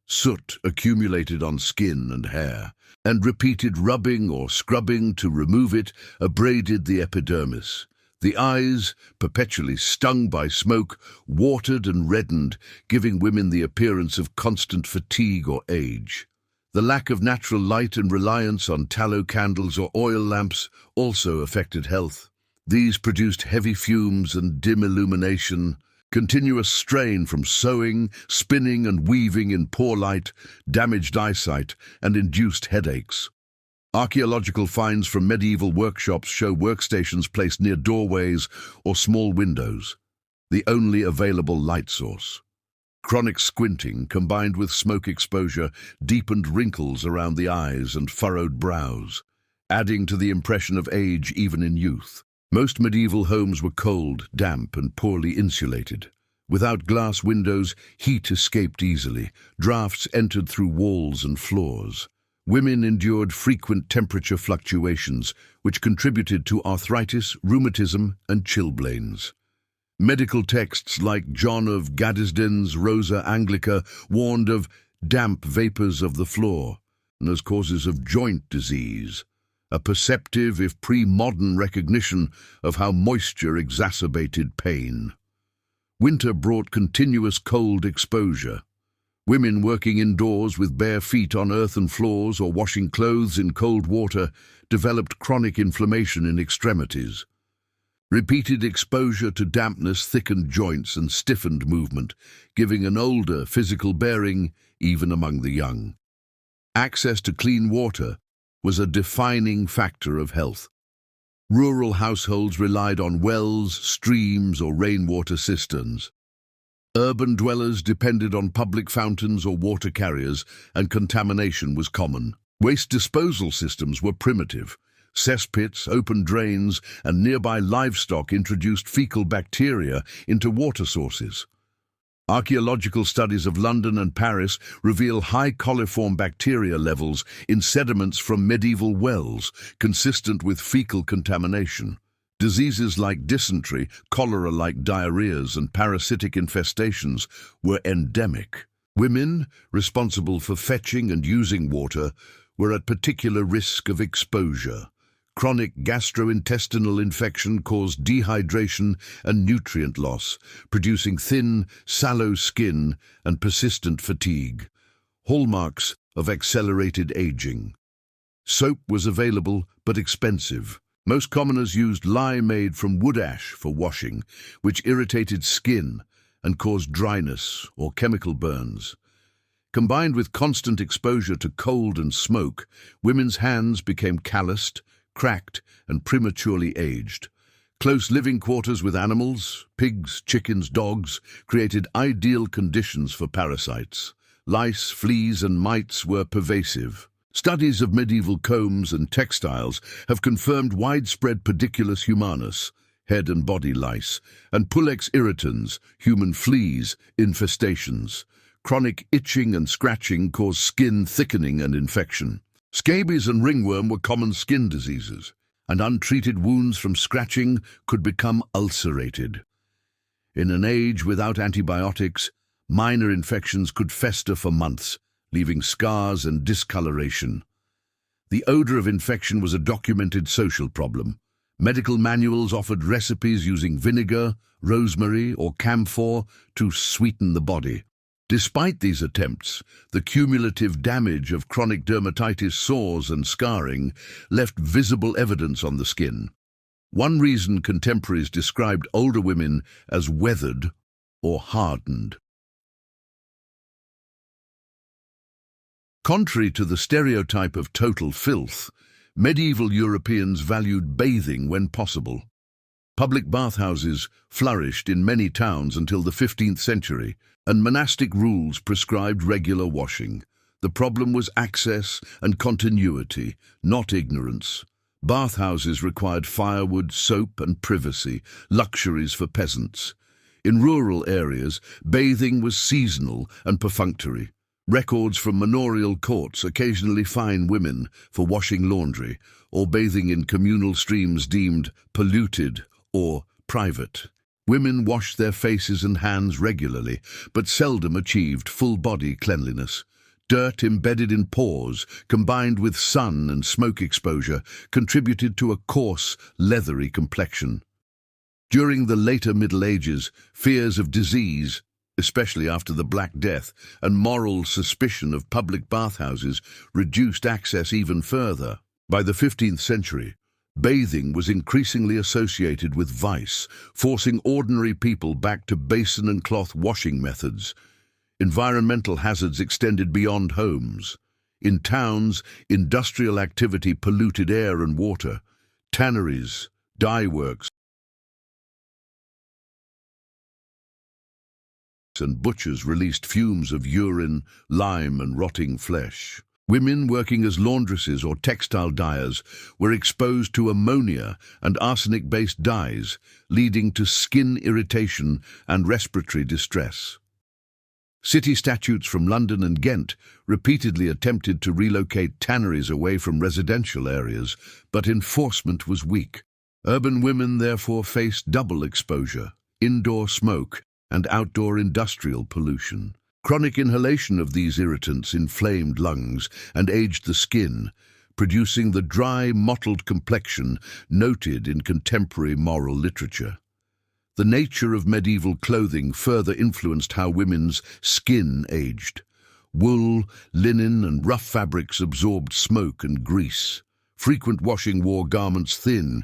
Soot accumulated on skin and hair, and repeated rubbing or scrubbing to remove it abraded the epidermis. The eyes, perpetually stung by smoke, watered and reddened, giving women the appearance of constant fatigue or age. The lack of natural light and reliance on tallow candles or oil lamps also affected health. These produced heavy fumes and dim illumination. Continuous strain from sewing, spinning and weaving in poor light damaged eyesight and induced headaches. Archaeological finds from medieval workshops show workstations placed near doorways or small windows, the only available light source. Chronic squinting combined with smoke exposure deepened wrinkles around the eyes and furrowed brows, adding to the impression of age even in youth. Most medieval homes were cold, damp, and poorly insulated. Without glass windows, heat escaped easily. Drafts entered through walls and floors. Women endured frequent temperature fluctuations, which contributed to arthritis, rheumatism, and chilblains. Medical texts like John of Gaddesden's Rosa Anglica warned of damp vapors of the floor and as causes of joint disease, a perceptive, if pre-modern, recognition of how moisture exacerbated pain. Winter brought continuous cold exposure. Women working indoors with bare feet on earthen floors or washing clothes in cold water developed chronic inflammation in extremities. Repeated exposure to dampness thickened joints and stiffened movement, giving an older physical bearing even among the young. Access to clean water was a defining factor of health. Rural households relied on wells, streams, or rainwater cisterns. Urban dwellers depended on public fountains or water carriers, and contamination was common. Waste disposal systems were primitive. Cesspits, open drains, and nearby livestock introduced fecal bacteria into water sources. Archaeological studies of London and Paris reveal high coliform bacteria levels in sediments from medieval wells, consistent with fecal contamination. Diseases like dysentery, cholera-like diarrheas, and parasitic infestations were endemic. Women, responsible for fetching and using water, were at particular risk of exposure. Chronic gastrointestinal infection caused dehydration and nutrient loss, producing thin, sallow skin and persistent fatigue, hallmarks of accelerated aging. Soap was available but expensive. Most commoners used lye made from wood ash for washing, which irritated skin and caused dryness or chemical burns. Combined with constant exposure to cold and smoke, women's hands became calloused, cracked, and prematurely aged. Close living quarters with animals, pigs, chickens, dogs, created ideal conditions for parasites. Lice, fleas, and mites were pervasive. Studies of medieval combs and textiles have confirmed widespread pediculus humanus, head and body lice, and pulex irritans, human fleas, infestations. Chronic itching and scratching caused skin thickening and infection. Scabies and ringworm were common skin diseases, and untreated wounds from scratching could become ulcerated. In an age without antibiotics, minor infections could fester for months, leaving scars and discoloration. The odor of infection was a documented social problem. Medical manuals offered recipes using vinegar, rosemary, or camphor to sweeten the body. Despite these attempts, the cumulative damage of chronic dermatitis, sores, and scarring left visible evidence on the skin. One reason contemporaries described older women as weathered or hardened. Contrary to the stereotype of total filth, medieval Europeans valued bathing when possible. Public bathhouses flourished in many towns until the 15th century, and monastic rules prescribed regular washing. The problem was access and continuity, not ignorance. Bathhouses required firewood, soap, and privacy, luxuries for peasants. In rural areas, bathing was seasonal and perfunctory. Records from manorial courts occasionally fine women for washing laundry or bathing in communal streams deemed polluted or private. Women washed their faces and hands regularly, but seldom achieved full-body cleanliness. Dirt embedded in pores, combined with sun and smoke exposure, contributed to a coarse, leathery complexion. During the later Middle Ages, fears of disease, especially after the Black Death, and moral suspicion of public bathhouses reduced access even further. By the 15th century, bathing was increasingly associated with vice, forcing ordinary people back to basin and cloth washing methods. Environmental hazards extended beyond homes. In towns, industrial activity polluted air and water. Tanneries, dye works, and butchers released fumes of urine, lime, and rotting flesh. Women working as laundresses or textile dyers were exposed to ammonia and arsenic-based dyes, leading to skin irritation and respiratory distress. City statutes from London and Ghent repeatedly attempted to relocate tanneries away from residential areas, but enforcement was weak. Urban women therefore faced double exposure, indoor smoke and outdoor industrial pollution. Chronic inhalation of these irritants inflamed lungs and aged the skin, producing the dry, mottled complexion noted in contemporary moral literature. The nature of medieval clothing further influenced how women's skin aged. Wool, linen, and rough fabrics absorbed smoke and grease. Frequent washing wore garments thin,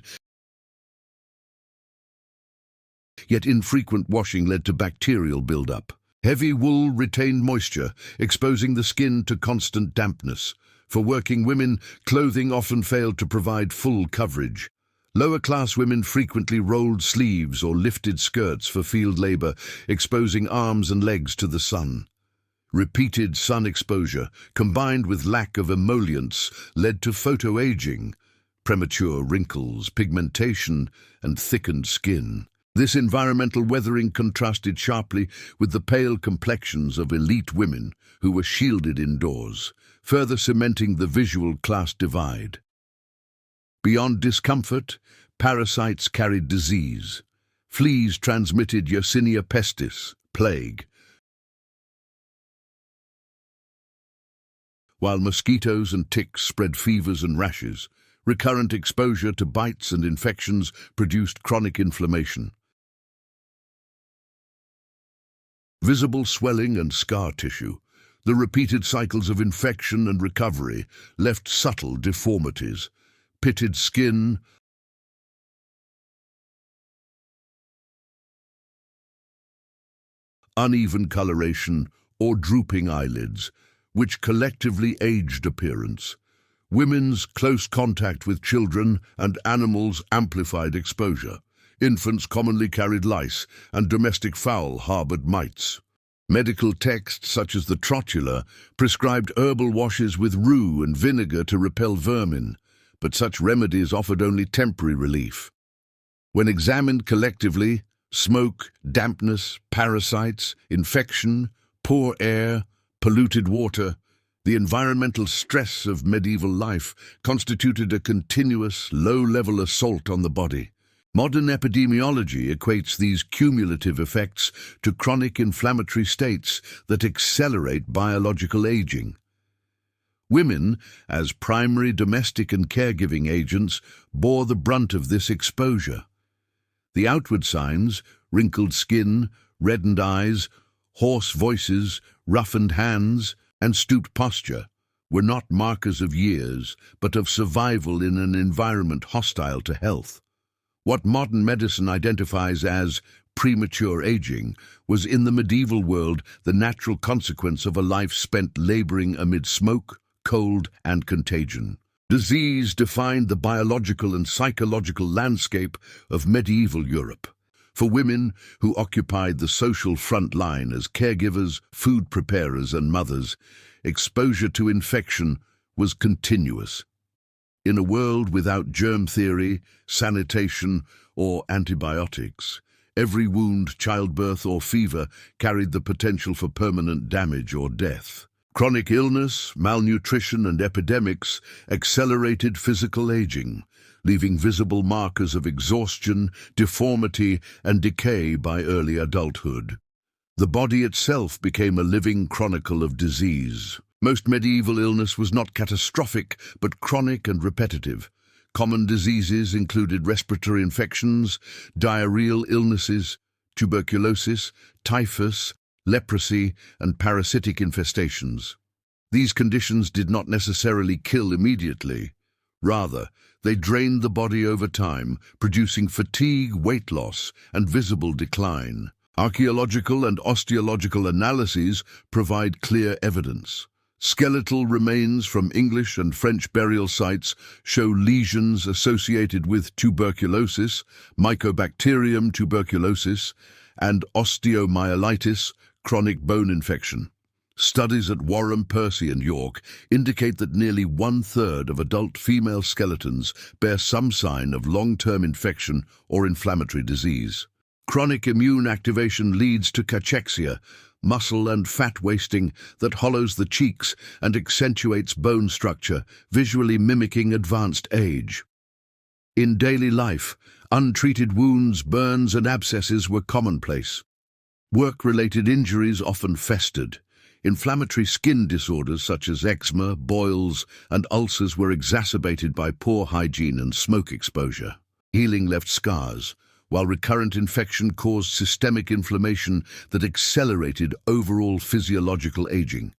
yet infrequent washing led to bacterial buildup. Heavy wool retained moisture, exposing the skin to constant dampness. For working women, clothing often failed to provide full coverage. Lower-class women frequently rolled sleeves or lifted skirts for field labor, exposing arms and legs to the sun. Repeated sun exposure, combined with lack of emollients, led to photoaging, premature wrinkles, pigmentation, and thickened skin. This environmental weathering contrasted sharply with the pale complexions of elite women who were shielded indoors, further cementing the visual class divide. Beyond discomfort, parasites carried disease. Fleas transmitted Yersinia pestis, plague, while mosquitoes and ticks spread fevers and rashes. Recurrent exposure to bites and infections produced chronic inflammation. Visible swelling and scar tissue, the repeated cycles of infection and recovery left subtle deformities. Pitted skin, uneven coloration, or drooping eyelids, which collectively aged appearance. Women's close contact with children and animals amplified exposure. Infants commonly carried lice, and domestic fowl harbored mites. Medical texts such as the Trotula prescribed herbal washes with rue and vinegar to repel vermin, but such remedies offered only temporary relief. When examined collectively, smoke, dampness, parasites, infection, poor air, polluted water, the environmental stress of medieval life constituted a continuous, low-level assault on the body. Modern epidemiology equates these cumulative effects to chronic inflammatory states that accelerate biological aging. Women, as primary domestic and caregiving agents, bore the brunt of this exposure. The outward signs, wrinkled skin, reddened eyes, hoarse voices, roughened hands, and stooped posture, were not markers of years, but of survival in an environment hostile to health. What modern medicine identifies as premature aging was in the medieval world the natural consequence of a life spent laboring amid smoke, cold, and contagion. Disease defined the biological and psychological landscape of medieval Europe. For women who occupied the social front line as caregivers, food preparers, and mothers, exposure to infection was continuous. In a world without germ theory, sanitation, or antibiotics, every wound, childbirth, or fever carried the potential for permanent damage or death. Chronic illness, malnutrition, and epidemics accelerated physical aging, leaving visible markers of exhaustion, deformity, and decay by early adulthood. The body itself became a living chronicle of disease. Most medieval illness was not catastrophic, but chronic and repetitive. Common diseases included respiratory infections, diarrheal illnesses, tuberculosis, typhus, leprosy, and parasitic infestations. These conditions did not necessarily kill immediately. Rather, they drained the body over time, producing fatigue, weight loss, and visible decline. Archaeological and osteological analyses provide clear evidence. Skeletal remains from English and French burial sites show lesions associated with tuberculosis, Mycobacterium tuberculosis, and osteomyelitis, chronic bone infection. Studies at Warham, Percy, and York indicate that nearly 1/3 of adult female skeletons bear some sign of long-term infection or inflammatory disease. Chronic immune activation leads to cachexia, muscle and fat wasting that hollows the cheeks and accentuates bone structure, visually mimicking advanced age. In daily life, untreated wounds, burns, and abscesses were commonplace. Work-related injuries often festered. Inflammatory skin disorders such as eczema, boils, and ulcers were exacerbated by poor hygiene and smoke exposure. Healing left scars, while recurrent infection caused systemic inflammation that accelerated overall physiological aging.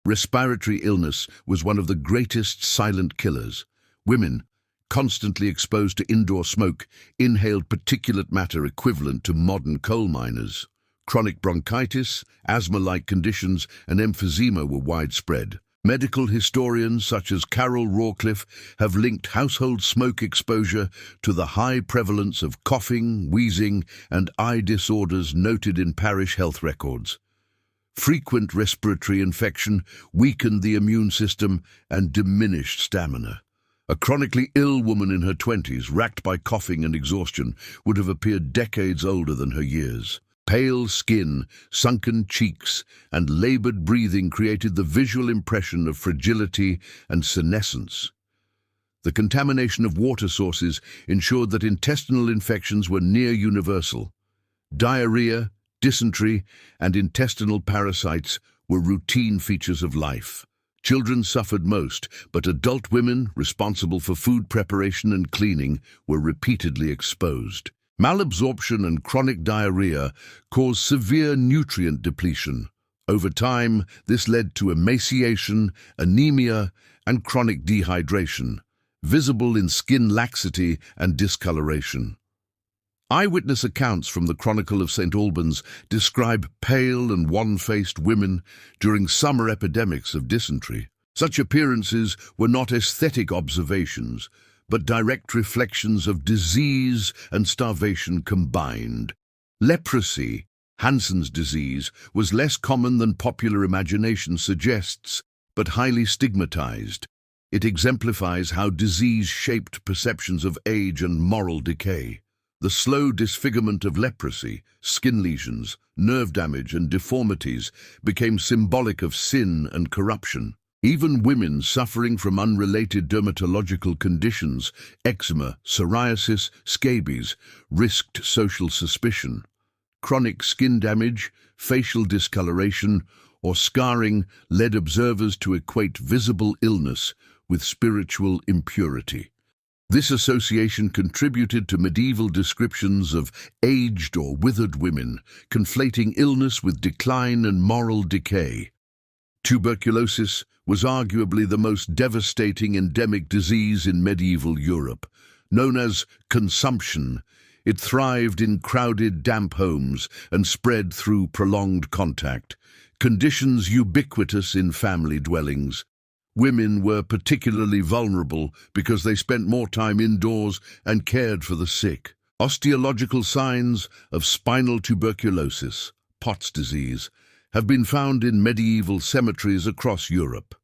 Respiratory illness was one of the greatest silent killers. Women, constantly exposed to indoor smoke, inhaled particulate matter equivalent to modern coal miners. Chronic bronchitis, asthma-like conditions, and emphysema were widespread. Medical historians such as Carol Rawcliffe have linked household smoke exposure to the high prevalence of coughing, wheezing, and eye disorders noted in parish health records. Frequent respiratory infection weakened the immune system and diminished stamina. A chronically ill woman in her 20s, racked by coughing and exhaustion, would have appeared decades older than her years. Pale skin, sunken cheeks, and labored breathing created the visual impression of fragility and senescence. The contamination of water sources ensured that intestinal infections were near universal. Diarrhea, dysentery, and intestinal parasites were routine features of life. Children suffered most, but adult women, responsible for food preparation and cleaning, were repeatedly exposed. Malabsorption and chronic diarrhea caused severe nutrient depletion. Over time, this led to emaciation, anemia, and chronic dehydration, visible in skin laxity and discoloration. Eyewitness accounts from the Chronicle of St. Albans describe pale and wan-faced women during summer epidemics of dysentery. Such appearances were not aesthetic observations, but direct reflections of disease and starvation combined. Leprosy, Hansen's disease, was less common than popular imagination suggests, but highly stigmatized. It exemplifies how disease shaped perceptions of age and moral decay. The slow disfigurement of leprosy, skin lesions, nerve damage, and deformities became symbolic of sin and corruption. Even women suffering from unrelated dermatological conditions, eczema, psoriasis, scabies, risked social suspicion. Chronic skin damage, facial discoloration, or scarring led observers to equate visible illness with spiritual impurity. This association contributed to medieval descriptions of aged or withered women, conflating illness with decline and moral decay. Tuberculosis was arguably the most devastating endemic disease in medieval Europe. Known as consumption, it thrived in crowded, damp homes and spread through prolonged contact, conditions ubiquitous in family dwellings. Women were particularly vulnerable because they spent more time indoors and cared for the sick. Osteological signs of spinal tuberculosis, Pott's disease, have been found in medieval cemeteries across Europe.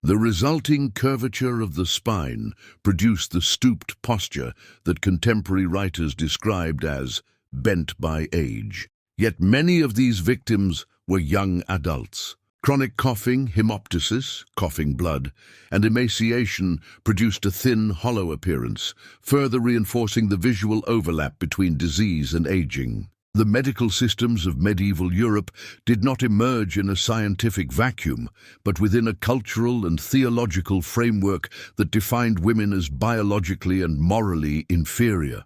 The resulting curvature of the spine produced the stooped posture that contemporary writers described as bent by age. Yet many of these victims were young adults. Chronic coughing, hemoptysis, coughing blood, and emaciation produced a thin, hollow appearance, further reinforcing the visual overlap between disease and aging. The medical systems of medieval Europe did not emerge in a scientific vacuum, but within a cultural and theological framework that defined women as biologically and morally inferior.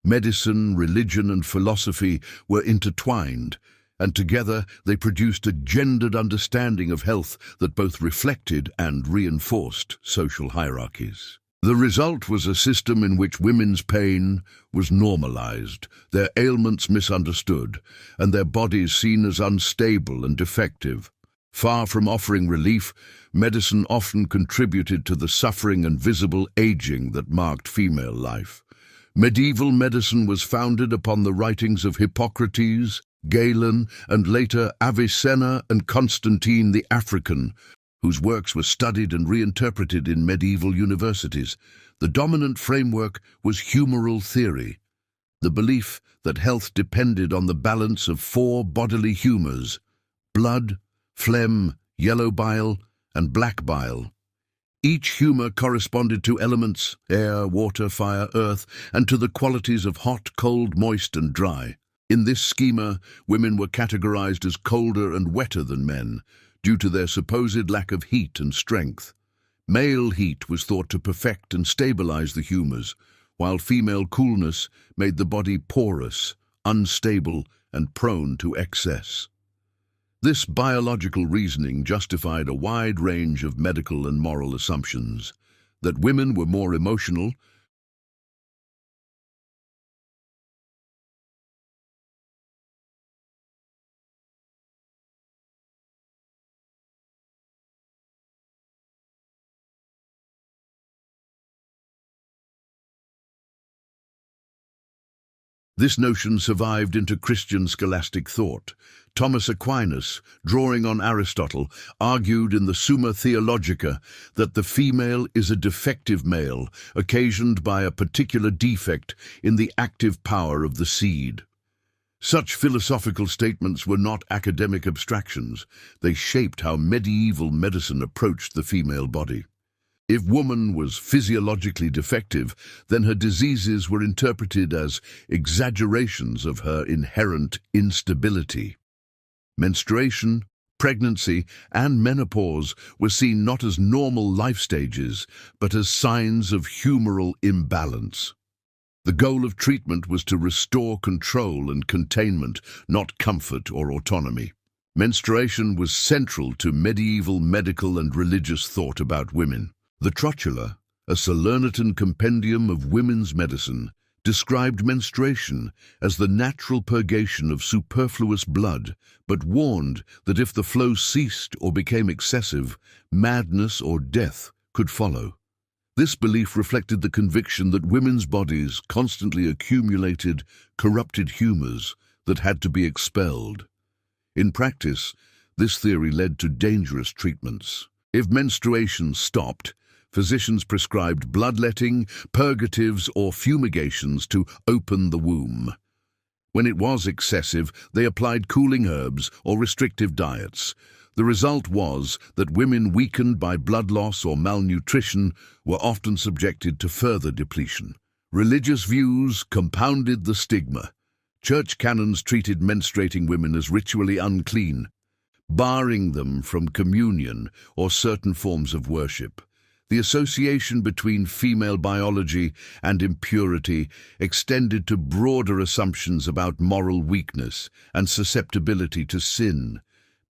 Medicine, religion, and philosophy were intertwined, and together they produced a gendered understanding of health that both reflected and reinforced social hierarchies. The result was a system in which women's pain was normalized, their ailments misunderstood, and their bodies seen as unstable and defective. Far from offering relief, medicine often contributed to the suffering and visible aging that marked female life. Medieval medicine was founded upon the writings of Hippocrates, Galen, and later Avicenna and Constantine the African, whose works were studied and reinterpreted in medieval universities. The dominant framework was humoral theory, the belief that health depended on the balance of four bodily humors: blood, phlegm, yellow bile, and black bile. Each humor corresponded to elements: air, water, fire, earth, and to the qualities of hot, cold, moist, and dry. In this schema, women were categorized as colder and wetter than men, due to their supposed lack of heat and strength. Male heat was thought to perfect and stabilize the humors, while female coolness made the body porous, unstable, and prone to excess. This biological reasoning justified a wide range of medical and moral assumptions: that women were more emotional, This notion survived into Christian scholastic thought. Thomas Aquinas, drawing on Aristotle, argued in the Summa Theologica that the female is a defective male, occasioned by a particular defect in the active power of the seed. Such philosophical statements were not academic abstractions. They shaped how medieval medicine approached the female body. If woman was physiologically defective, then her diseases were interpreted as exaggerations of her inherent instability. Menstruation, pregnancy, and menopause were seen not as normal life stages, but as signs of humoral imbalance. The goal of treatment was to restore control and containment, not comfort or autonomy. Menstruation was central to medieval medical and religious thought about women. The Trotula, a Salernitan compendium of women's medicine, described menstruation as the natural purgation of superfluous blood, but warned that if the flow ceased or became excessive, madness or death could follow. This belief reflected the conviction that women's bodies constantly accumulated corrupted humors that had to be expelled. In practice, this theory led to dangerous treatments. If menstruation stopped, physicians prescribed bloodletting, purgatives, or fumigations to open the womb. When it was excessive, they applied cooling herbs or restrictive diets. The result was that women weakened by blood loss or malnutrition were often subjected to further depletion. Religious views compounded the stigma. Church canons treated menstruating women as ritually unclean, barring them from communion or certain forms of worship. The association between female biology and impurity extended to broader assumptions about moral weakness and susceptibility to sin,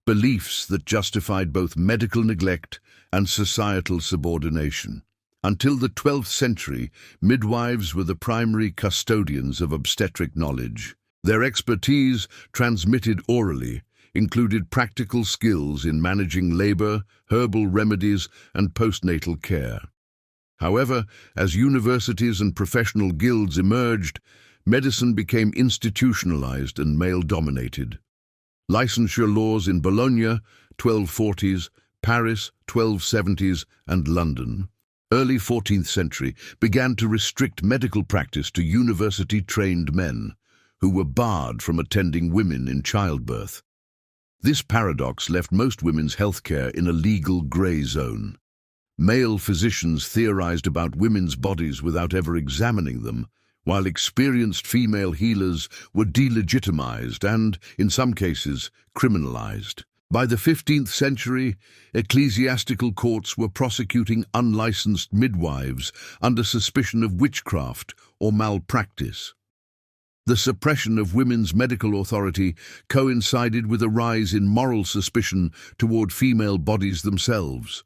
beliefs that justified both medical neglect and societal subordination. Until the 12th century, midwives were the primary custodians of obstetric knowledge. Their expertise, transmitted orally, included practical skills in managing labor, herbal remedies, and postnatal care. However, as universities and professional guilds emerged, medicine became institutionalized and male-dominated. Licensure laws in Bologna, 1240s, Paris, 1270s, and London, early 14th century, began to restrict medical practice to university-trained men, who were barred from attending women in childbirth. This paradox left most women's healthcare in a legal grey zone. Male physicians theorized about women's bodies without ever examining them, while experienced female healers were delegitimized and, in some cases, criminalized. By the 15th century, ecclesiastical courts were prosecuting unlicensed midwives under suspicion of witchcraft or malpractice. The suppression of women's medical authority coincided with a rise in moral suspicion toward female bodies themselves,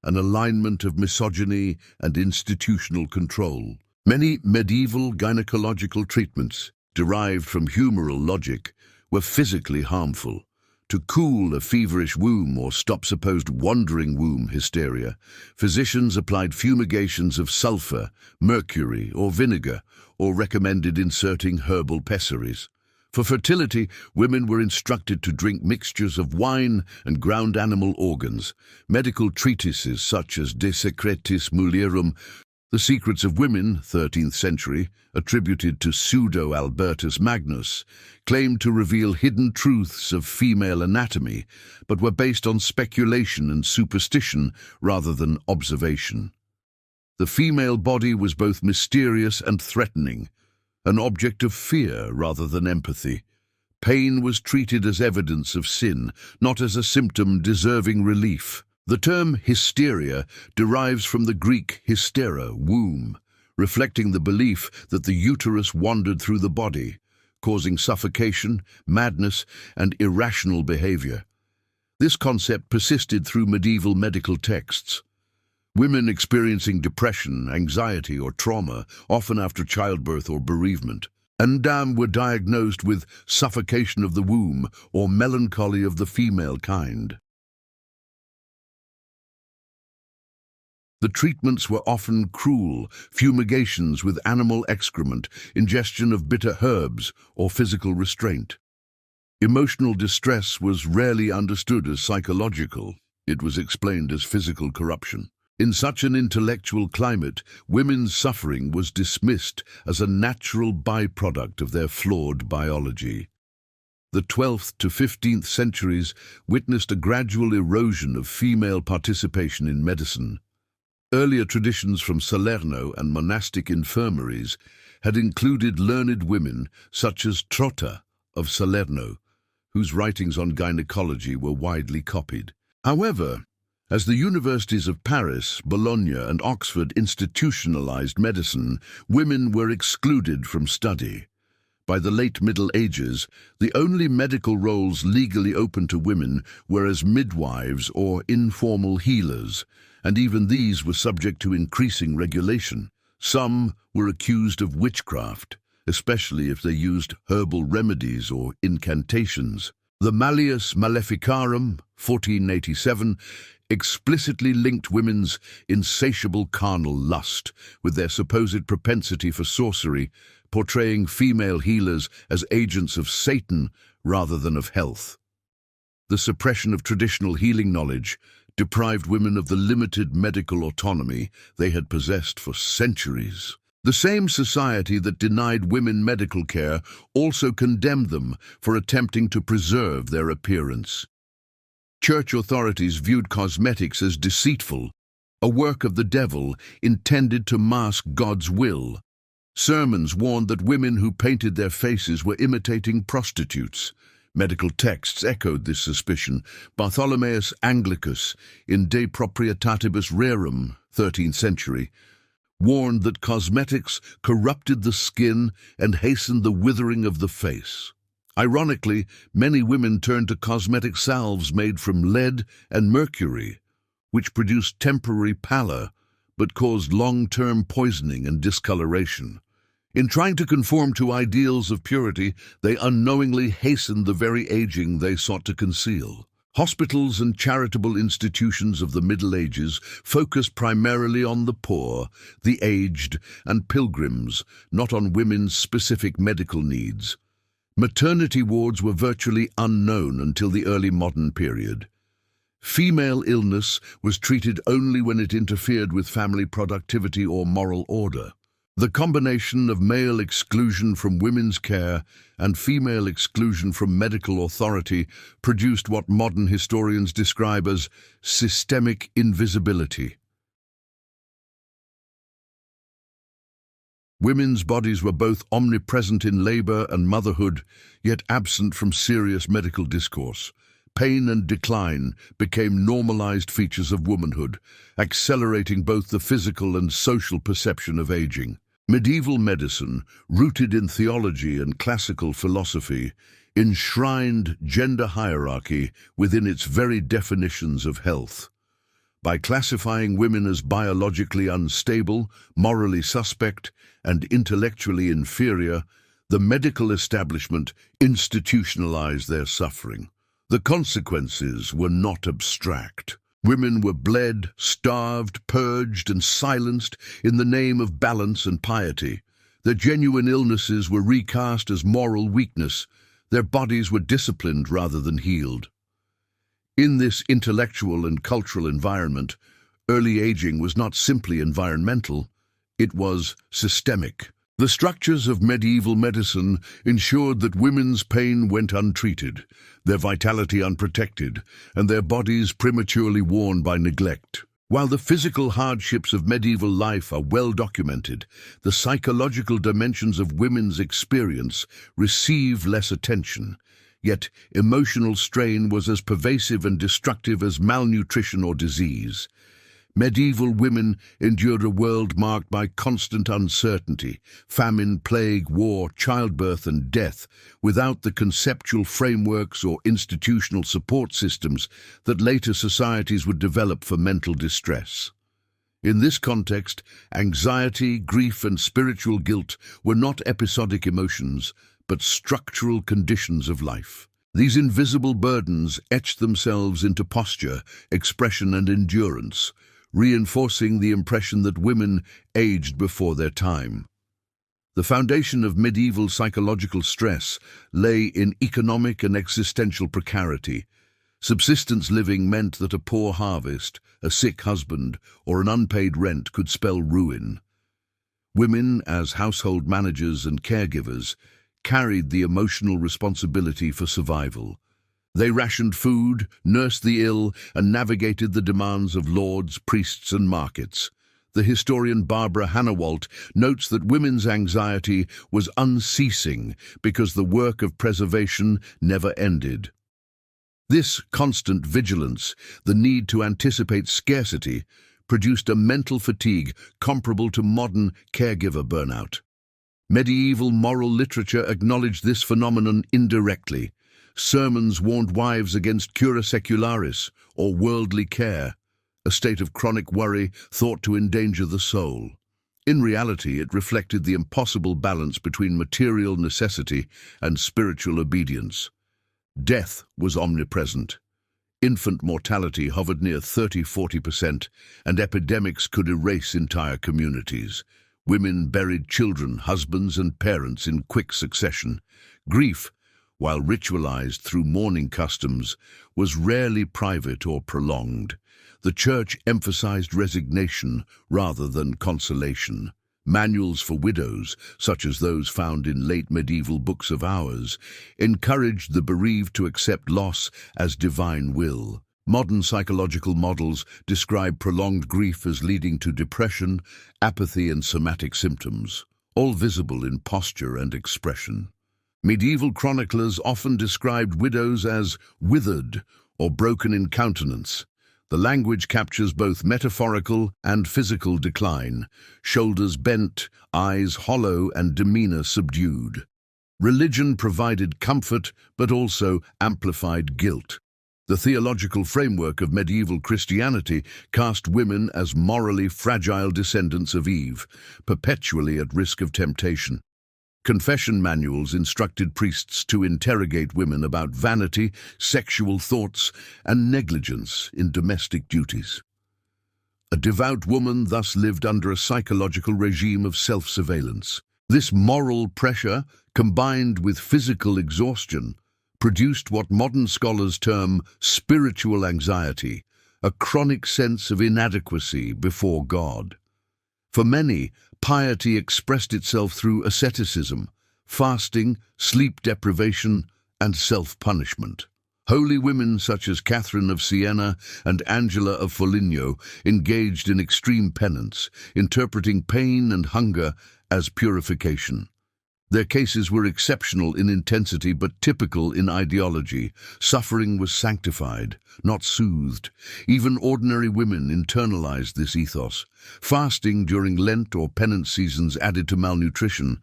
an alignment of misogyny and institutional control. Many medieval gynecological treatments, derived from humoral logic, were physically harmful. To cool a feverish womb or stop supposed wandering womb hysteria, physicians applied fumigations of sulfur, mercury, or vinegar, or recommended inserting herbal pessaries. For fertility, women were instructed to drink mixtures of wine and ground animal organs. Medical treatises such as De Secretis Mulierum, The Secrets of Women, 13th century, attributed to Pseudo-Albertus Magnus, claimed to reveal hidden truths of female anatomy, but were based on speculation and superstition rather than observation. The female body was both mysterious and threatening, an object of fear rather than empathy. Pain was treated as evidence of sin, not as a symptom deserving relief. The term hysteria derives from the Greek hystera, womb, reflecting the belief that the uterus wandered through the body, causing suffocation, madness, and irrational behavior. This concept persisted through medieval medical texts. Women experiencing depression, anxiety, or trauma, often after childbirth or bereavement, were diagnosed with suffocation of the womb or melancholy of the female kind. The treatments were often cruel, fumigations with animal excrement, ingestion of bitter herbs, or physical restraint. Emotional distress was rarely understood as psychological. It was explained as physical corruption. In such an intellectual climate, women's suffering was dismissed as a natural byproduct of their flawed biology. The 12th to 15th centuries witnessed a gradual erosion of female participation in medicine. Earlier traditions from Salerno and monastic infirmaries had included learned women such as Trotta of Salerno, whose writings on gynecology were widely copied. However, as the universities of Paris, Bologna, and Oxford institutionalized medicine, women were excluded from study. By the late Middle Ages, the only medical roles legally open to women were as midwives or informal healers, and even these were subject to increasing regulation. Some were accused of witchcraft, especially if they used herbal remedies or incantations. The Malleus Maleficarum, 1487, explicitly linked women's insatiable carnal lust with their supposed propensity for sorcery, portraying female healers as agents of Satan rather than of health. The suppression of traditional healing knowledge deprived women of the limited medical autonomy they had possessed for centuries. The same society that denied women medical care also condemned them for attempting to preserve their appearance. Church authorities viewed cosmetics as deceitful, a work of the devil intended to mask God's will. Sermons warned that women who painted their faces were imitating prostitutes. Medical texts echoed this suspicion. Bartholomeus Anglicus, in De Proprietatibus Rerum, 13th century, warned that cosmetics corrupted the skin and hastened the withering of the face. Ironically, many women turned to cosmetic salves made from lead and mercury, which produced temporary pallor but caused long-term poisoning and discoloration. In trying to conform to ideals of purity, they unknowingly hastened the very aging they sought to conceal. Hospitals and charitable institutions of the Middle Ages focused primarily on the poor, the aged, and pilgrims, not on women's specific medical needs. Maternity wards were virtually unknown until the early modern period. Female illness was treated only when it interfered with family productivity or moral order. The combination of male exclusion from women's care and female exclusion from medical authority produced what modern historians describe as systemic invisibility. Women's bodies were both omnipresent in labor and motherhood, yet absent from serious medical discourse. Pain and decline became normalized features of womanhood, accelerating both the physical and social perception of aging. Medieval medicine, rooted in theology and classical philosophy, enshrined gender hierarchy within its very definitions of health. By classifying women as biologically unstable, morally suspect, and intellectually inferior, the medical establishment institutionalized their suffering. The consequences were not abstract. Women were bled, starved, purged, and silenced in the name of balance and piety. Their genuine illnesses were recast as moral weakness. Their bodies were disciplined rather than healed. In this intellectual and cultural environment, early aging was not simply environmental, it was systemic. The structures of medieval medicine ensured that women's pain went untreated, their vitality unprotected, and their bodies prematurely worn by neglect. While the physical hardships of medieval life are well documented, the psychological dimensions of women's experience receive less attention. Yet emotional strain was as pervasive and destructive as malnutrition or disease. Medieval women endured a world marked by constant uncertainty, famine, plague, war, childbirth, and death, without the conceptual frameworks or institutional support systems that later societies would develop for mental distress. In this context, anxiety, grief, and spiritual guilt were not episodic emotions, but structural conditions of life. These invisible burdens etched themselves into posture, expression, and endurance, reinforcing the impression that women aged before their time. The foundation of medieval psychological stress lay in economic and existential precarity. Subsistence living meant that a poor harvest, a sick husband, or an unpaid rent could spell ruin. Women, as household managers and caregivers, carried the emotional responsibility for survival. They rationed food, nursed the ill, and navigated the demands of lords, priests, and markets. The historian Barbara Hannawalt notes that women's anxiety was unceasing because the work of preservation never ended. This constant vigilance, the need to anticipate scarcity, produced a mental fatigue comparable to modern caregiver burnout. Medieval moral literature acknowledged this phenomenon indirectly. Sermons warned wives against cura secularis, or worldly care, a state of chronic worry thought to endanger the soul. In reality, it reflected the impossible balance between material necessity and spiritual obedience. Death was omnipresent. Infant mortality hovered near 30–40%, and epidemics could erase entire communities. Women buried children, husbands, and parents in quick succession. Grief, while ritualized through mourning customs, was rarely private or prolonged. The Church emphasized resignation rather than consolation. Manuals for widows, such as those found in late medieval books of hours, encouraged the bereaved to accept loss as divine will. Modern psychological models describe prolonged grief as leading to depression, apathy, and somatic symptoms, all visible in posture and expression. Medieval chroniclers often described widows as withered or broken in countenance. The language captures both metaphorical and physical decline, shoulders bent, eyes hollow, and demeanor subdued. Religion provided comfort, but also amplified guilt. The theological framework of medieval Christianity cast women as morally fragile descendants of Eve, perpetually at risk of temptation. Confession manuals instructed priests to interrogate women about vanity, sexual thoughts, and negligence in domestic duties. A devout woman thus lived under a psychological regime of self-surveillance. This moral pressure, combined with physical exhaustion, produced what modern scholars term spiritual anxiety, a chronic sense of inadequacy before God. For many, piety expressed itself through asceticism, fasting, sleep deprivation, and self-punishment. Holy women such as Catherine of Siena and Angela of Foligno engaged in extreme penance, interpreting pain and hunger as purification. Their cases were exceptional in intensity but typical in ideology. Suffering was sanctified, not soothed. Even ordinary women internalized this ethos. Fasting during Lent or penance seasons added to malnutrition,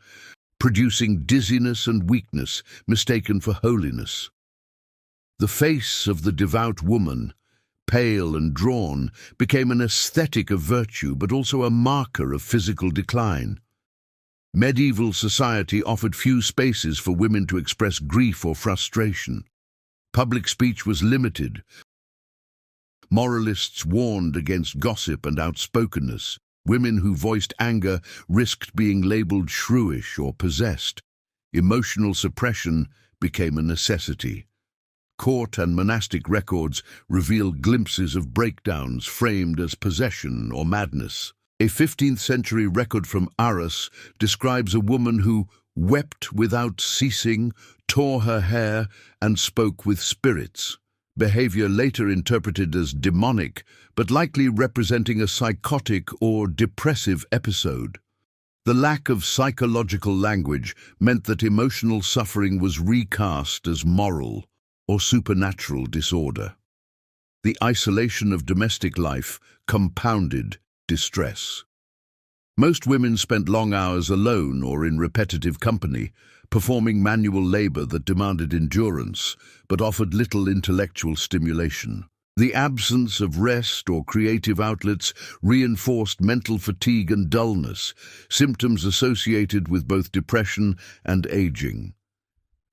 producing dizziness and weakness mistaken for holiness. The face of the devout woman, pale and drawn, became an aesthetic of virtue but also a marker of physical decline. Medieval society offered few spaces for women to express grief or frustration. Public speech was limited. Moralists warned against gossip and outspokenness. Women who voiced anger risked being labeled shrewish or possessed. Emotional suppression became a necessity. Court and monastic records reveal glimpses of breakdowns framed as possession or madness. A 15th-century record from Arras describes a woman who wept without ceasing, tore her hair, and spoke with spirits, behavior later interpreted as demonic, but likely representing a psychotic or depressive episode. The lack of psychological language meant that emotional suffering was recast as moral or supernatural disorder. The isolation of domestic life compounded distress. Most women spent long hours alone or in repetitive company, performing manual labor that demanded endurance, but offered little intellectual stimulation. The absence of rest or creative outlets reinforced mental fatigue and dullness, symptoms associated with both depression and aging.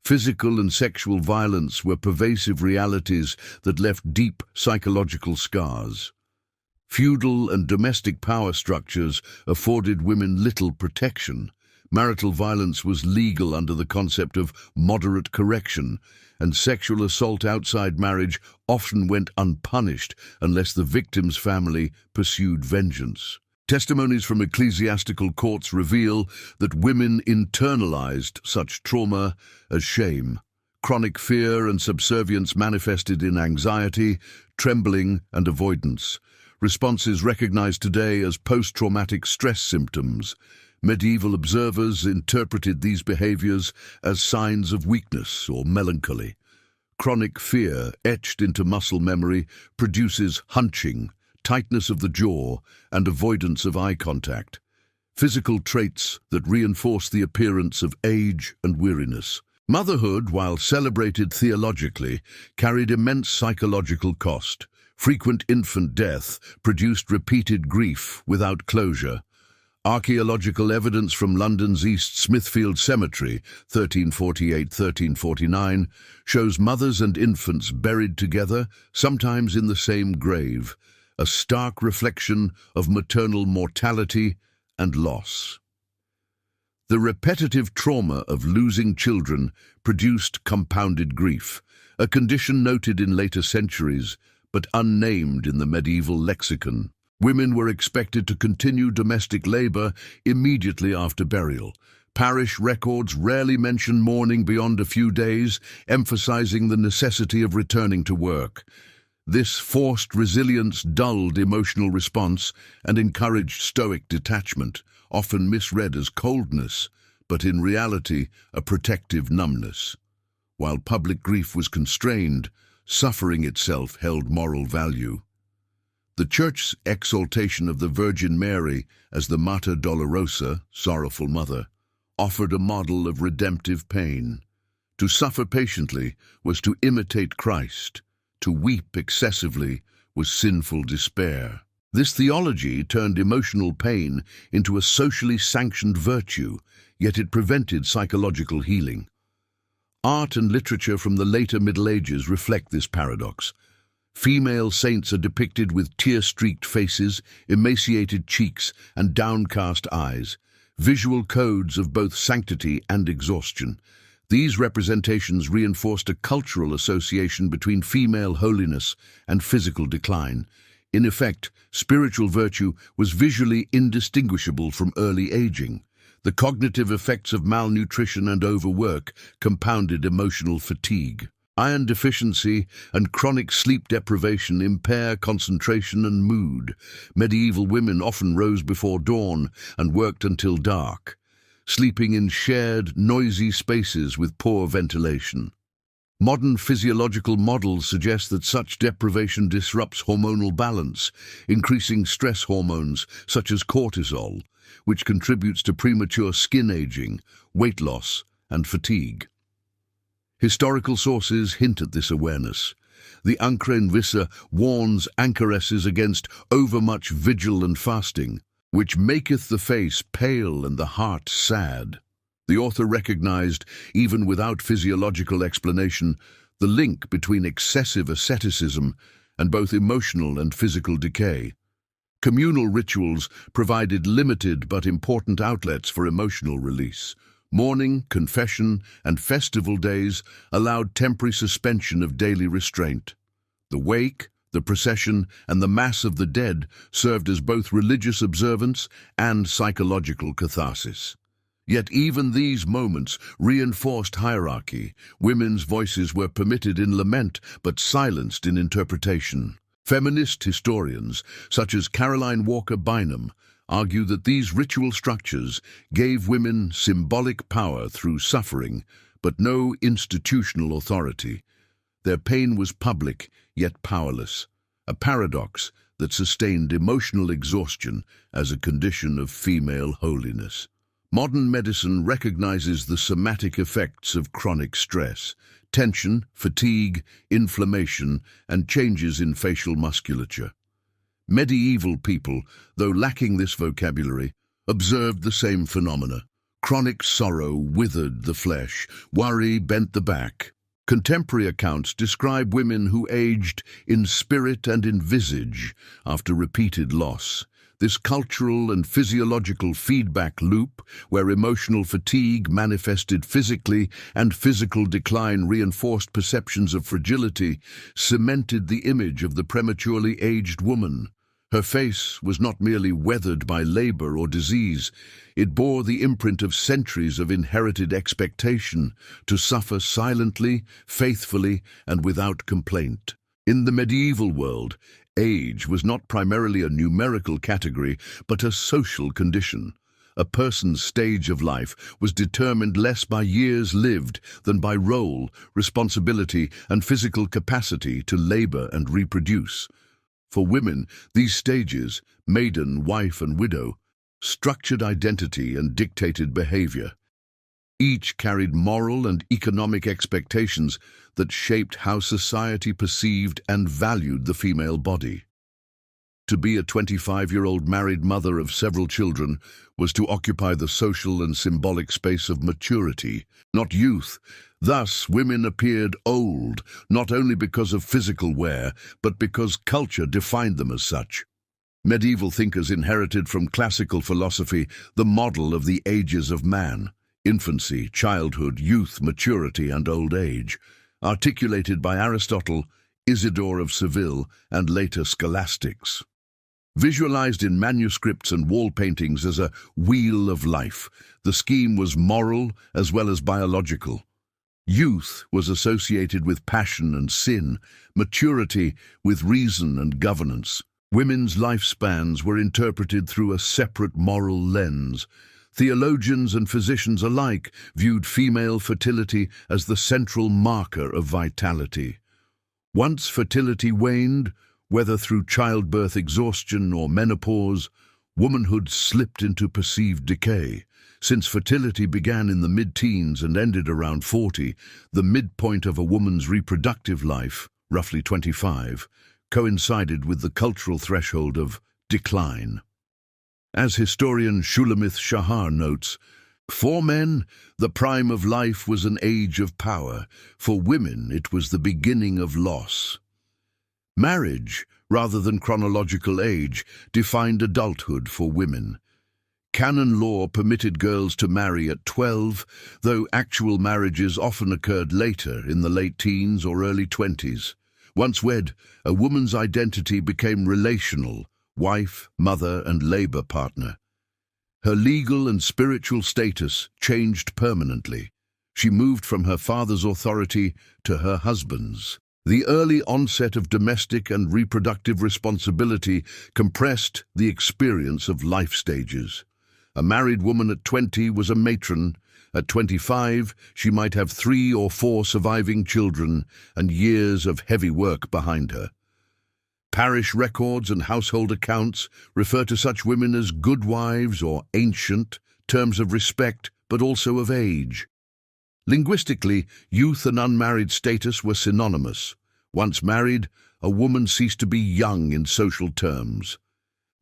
Physical and sexual violence were pervasive realities that left deep psychological scars. Feudal and domestic power structures afforded women little protection. Marital violence was legal under the concept of moderate correction, and sexual assault outside marriage often went unpunished unless the victim's family pursued vengeance. Testimonies from ecclesiastical courts reveal that women internalized such trauma as shame. Chronic fear and subservience manifested in anxiety, trembling, and avoidance. Responses recognized today as post-traumatic stress symptoms. Medieval observers interpreted these behaviors as signs of weakness or melancholy. Chronic fear, etched into muscle memory, produces hunching, tightness of the jaw, and avoidance of eye contact. Physical traits that reinforce the appearance of age and weariness. Motherhood, while celebrated theologically, carried immense psychological cost. Frequent infant death produced repeated grief without closure. Archaeological evidence from London's East Smithfield Cemetery, 1348-1349, shows mothers and infants buried together, sometimes in the same grave, a stark reflection of maternal mortality and loss. The repetitive trauma of losing children produced compounded grief, a condition noted in later centuries, but unnamed in the medieval lexicon. Women were expected to continue domestic labor immediately after burial. Parish records rarely mention mourning beyond a few days, emphasizing the necessity of returning to work. This forced resilience dulled emotional response and encouraged stoic detachment, often misread as coldness, but in reality a protective numbness. While public grief was constrained, suffering itself held moral value. The Church's exaltation of the Virgin Mary as the Mater Dolorosa, sorrowful mother, offered a model of redemptive pain. To suffer patiently was to imitate Christ. To weep excessively was sinful despair. This theology turned emotional pain into a socially sanctioned virtue, yet it prevented psychological healing. Art and literature from the later Middle Ages reflect this paradox. Female saints are depicted with tear-streaked faces, emaciated cheeks, and downcast eyes, visual codes of both sanctity and exhaustion. These representations reinforced a cultural association between female holiness and physical decline. In effect, spiritual virtue was visually indistinguishable from early aging. The cognitive effects of malnutrition and overwork compounded emotional fatigue. Iron deficiency and chronic sleep deprivation impair concentration and mood. Medieval women often rose before dawn and worked until dark, sleeping in shared, noisy spaces with poor ventilation. Modern physiological models suggest that such deprivation disrupts hormonal balance, increasing stress hormones such as cortisol, which contributes to premature skin aging, weight loss, and fatigue. Historical sources hint at this awareness. The Ancre Vissa warns anchoresses against overmuch vigil and fasting, which maketh the face pale and the heart sad. The author recognized, even without physiological explanation, the link between excessive asceticism and both emotional and physical decay. Communal rituals provided limited but important outlets for emotional release. Mourning, confession, and festival days allowed temporary suspension of daily restraint. The wake, the procession, and the Mass of the Dead served as both religious observance and psychological catharsis. Yet even these moments reinforced hierarchy. Women's voices were permitted in lament but silenced in interpretation. Feminist historians, such as Caroline Walker Bynum, argue that these ritual structures gave women symbolic power through suffering, but no institutional authority. Their pain was public, yet powerless, a paradox that sustained emotional exhaustion as a condition of female holiness. Modern medicine recognizes the somatic effects of chronic stress: tension, fatigue, inflammation, and changes in facial musculature. Medieval people, though lacking this vocabulary, observed the same phenomena. Chronic sorrow withered the flesh, worry bent the back. Contemporary accounts describe women who aged in spirit and in visage after repeated loss. This cultural and physiological feedback loop, where emotional fatigue manifested physically and physical decline reinforced perceptions of fragility, cemented the image of the prematurely aged woman. Her face was not merely weathered by labor or disease, it bore the imprint of centuries of inherited expectation to suffer silently, faithfully, and without complaint. In the medieval world, age was not primarily a numerical category, but a social condition. A person's stage of life was determined less by years lived than by role, responsibility, and physical capacity to labor and reproduce. For women, these stages, maiden, wife, and widow, structured identity and dictated behavior. Each carried moral and economic expectations that shaped how society perceived and valued the female body. To be a 25-year-old married mother of several children was to occupy the social and symbolic space of maturity, not youth. Thus, women appeared old, not only because of physical wear, but because culture defined them as such. Medieval thinkers inherited from classical philosophy the model of the ages of man: infancy, childhood, youth, maturity, and old age, articulated by Aristotle, Isidore of Seville, and later scholastics. Visualized in manuscripts and wall paintings as a wheel of life, the scheme was moral as well as biological. Youth was associated with passion and sin, maturity with reason and governance. Women's lifespans were interpreted through a separate moral lens. Theologians and physicians alike viewed female fertility as the central marker of vitality. Once fertility waned, whether through childbirth exhaustion or menopause, womanhood slipped into perceived decay. Since fertility began in the mid-teens and ended around 40, the midpoint of a woman's reproductive life, roughly 25, coincided with the cultural threshold of decline. As historian Shulamith Shahar notes, for men, the prime of life was an age of power. For women, it was the beginning of loss. Marriage, rather than chronological age, defined adulthood for women. Canon law permitted girls to marry at 12, though actual marriages often occurred later, in the late teens or early 20s. Once wed, a woman's identity became relational: wife, mother, and labor partner. Her legal and spiritual status changed permanently. She moved from her father's authority to her husband's. The early onset of domestic and reproductive responsibility compressed the experience of life stages. A married woman at 20 was a matron. At 25, she might have 3 or 4 surviving children and years of heavy work behind her. Parish records and household accounts refer to such women as good wives or ancient, terms of respect, but also of age. Linguistically, youth and unmarried status were synonymous. Once married, a woman ceased to be young in social terms.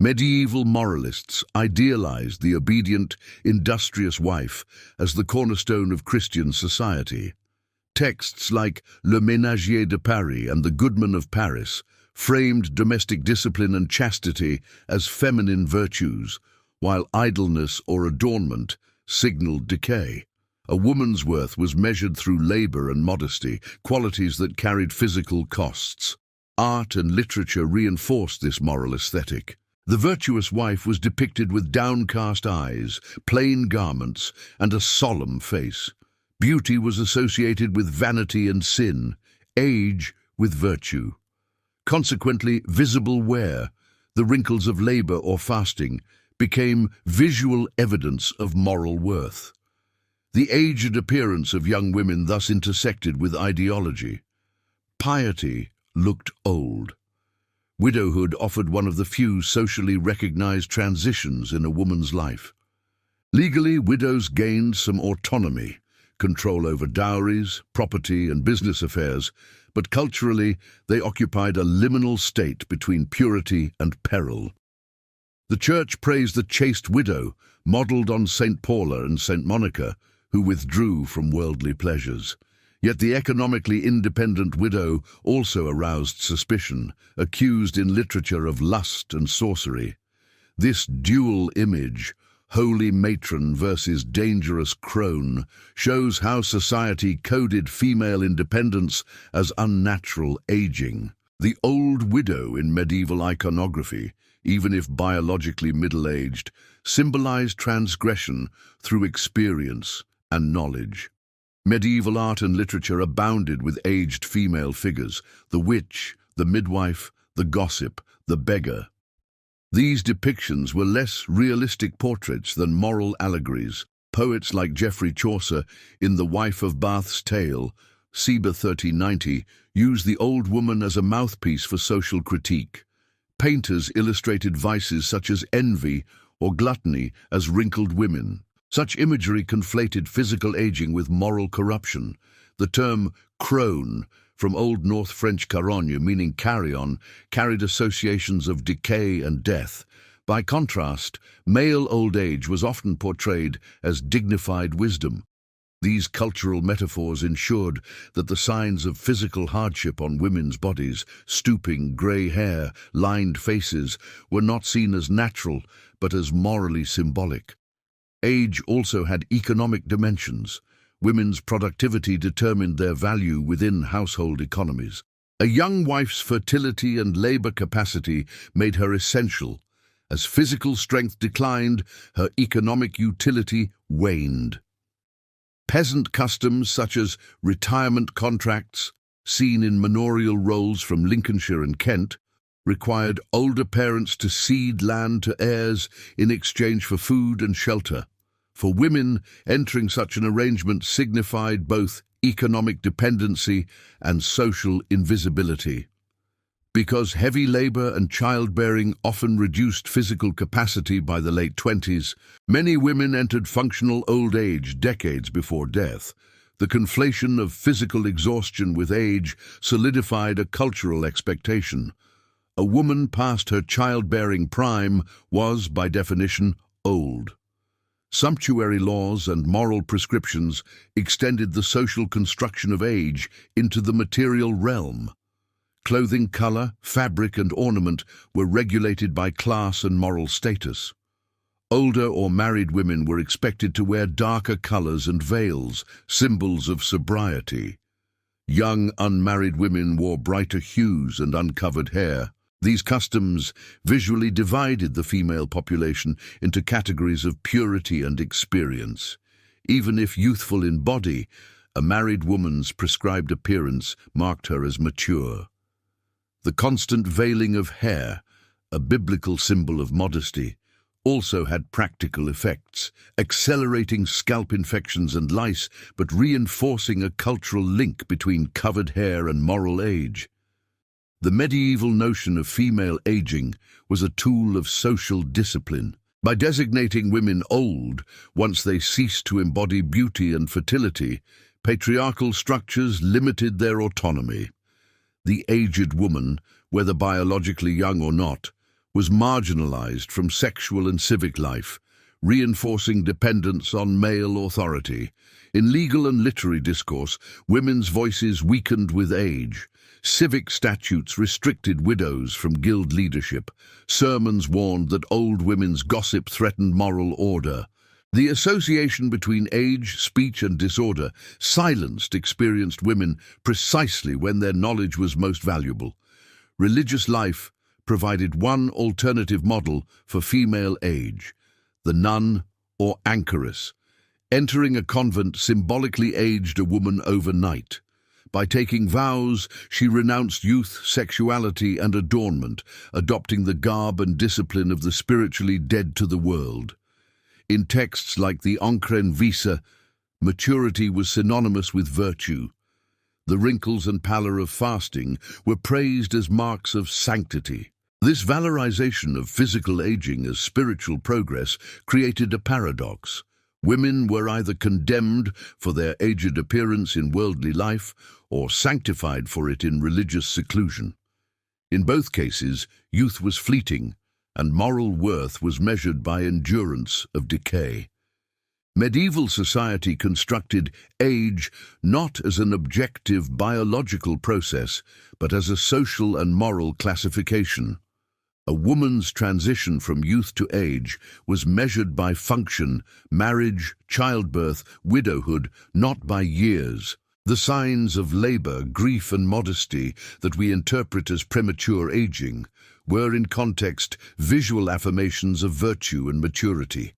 Medieval moralists idealized the obedient, industrious wife as the cornerstone of Christian society. Texts like Le Ménagier de Paris and The Goodman of Paris framed domestic discipline and chastity as feminine virtues, while idleness or adornment signaled decay. A woman's worth was measured through labor and modesty, qualities that carried physical costs. Art and literature reinforced this moral aesthetic. The virtuous wife was depicted with downcast eyes, plain garments, and a solemn face. Beauty was associated with vanity and sin, age with virtue. Consequently, visible wear, the wrinkles of labor or fasting, became visual evidence of moral worth. The aged appearance of young women thus intersected with ideology. Piety looked old. Widowhood offered one of the few socially recognized transitions in a woman's life. Legally, widows gained some autonomy, control over dowries, property, and business affairs, but culturally they occupied a liminal state between purity and peril. The Church praised the chaste widow, modeled on St. Paula and St. Monica, who withdrew from worldly pleasures. Yet the economically independent widow also aroused suspicion, accused in literature of lust and sorcery. This dual image, holy matron versus dangerous crone, shows how society coded female independence as unnatural aging. The old widow in medieval iconography, even if biologically middle-aged, symbolized transgression through experience and knowledge. Medieval art and literature abounded with aged female figures: the witch, the midwife, the gossip, the beggar. These depictions were less realistic portraits than moral allegories. Poets like Geoffrey Chaucer, in The Wife of Bath's Tale, Seba 1390, used the old woman as a mouthpiece for social critique. Painters illustrated vices such as envy or gluttony as wrinkled women. Such imagery conflated physical aging with moral corruption. The term crone, from Old North French carogne, meaning carrion, carried associations of decay and death. By contrast, male old age was often portrayed as dignified wisdom. These cultural metaphors ensured that the signs of physical hardship on women's bodies, stooping, grey hair, lined faces, were not seen as natural, but as morally symbolic. Age also had economic dimensions. Women's productivity determined their value within household economies. A young wife's fertility and labor capacity made her essential. As physical strength declined, her economic utility waned. Peasant customs such as retirement contracts, seen in manorial rolls from Lincolnshire and Kent, required older parents to cede land to heirs in exchange for food and shelter. For women, entering such an arrangement signified both economic dependency and social invisibility. Because heavy labor and childbearing often reduced physical capacity by the late 20s, many women entered functional old age decades before death. The conflation of physical exhaustion with age solidified a cultural expectation. A woman past her childbearing prime was, by definition, old. Sumptuary laws and moral prescriptions extended the social construction of age into the material realm. Clothing color, fabric, and ornament were regulated by class and moral status. Older or married women were expected to wear darker colors and veils, symbols of sobriety. Young, unmarried women wore brighter hues and uncovered hair. These customs visually divided the female population into categories of purity and experience. Even if youthful in body, a married woman's prescribed appearance marked her as mature. The constant veiling of hair, a biblical symbol of modesty, also had practical effects, accelerating scalp infections and lice, but reinforcing a cultural link between covered hair and moral age. The medieval notion of female aging was a tool of social discipline. By designating women old once they ceased to embody beauty and fertility, patriarchal structures limited their autonomy. The aged woman, whether biologically young or not, was marginalized from sexual and civic life, reinforcing dependence on male authority. In legal and literary discourse, women's voices weakened with age. Civic statutes restricted widows from guild leadership. Sermons warned that old women's gossip threatened moral order. The association between age, speech, and disorder silenced experienced women precisely when their knowledge was most valuable. Religious life provided one alternative model for female age: the nun or anchoress. Entering a convent symbolically aged a woman overnight. By taking vows, she renounced youth, sexuality, and adornment, adopting the garb and discipline of the spiritually dead to the world. In texts like the Ancren Visa, maturity was synonymous with virtue. The wrinkles and pallor of fasting were praised as marks of sanctity. This valorization of physical aging as spiritual progress created a paradox. Women were either condemned for their aged appearance in worldly life or sanctified for it in religious seclusion. In both cases, youth was fleeting, and moral worth was measured by endurance of decay. Medieval society constructed age not as an objective biological process, but as a social and moral classification. A woman's transition from youth to age was measured by function, marriage, childbirth, widowhood, not by years. The signs of labor, grief, and modesty that we interpret as premature aging were in context visual affirmations of virtue and maturity.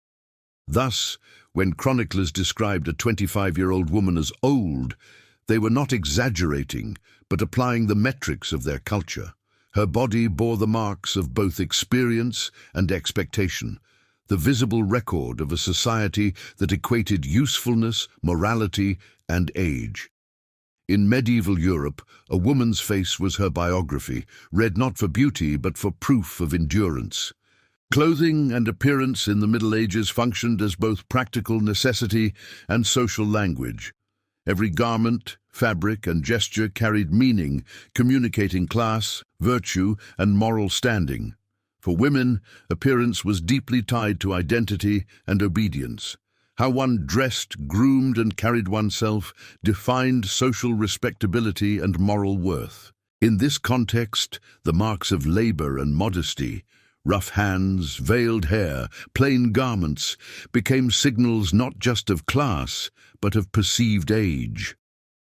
Thus, when chroniclers described a 25-year-old woman as old, they were not exaggerating, but applying the metrics of their culture. Her body bore the marks of both experience and expectation, the visible record of a society that equated usefulness, morality, and age. In medieval Europe, a woman's face was her biography, read not for beauty but for proof of endurance. Clothing and appearance in the Middle Ages functioned as both practical necessity and social language. Every garment, fabric, and gesture carried meaning, communicating class, virtue, and moral standing. For women, appearance was deeply tied to identity and obedience. How one dressed, groomed, and carried oneself defined social respectability and moral worth. In this context, the marks of labor and modesty, rough hands, veiled hair, plain garments, became signals not just of class, but of perceived age.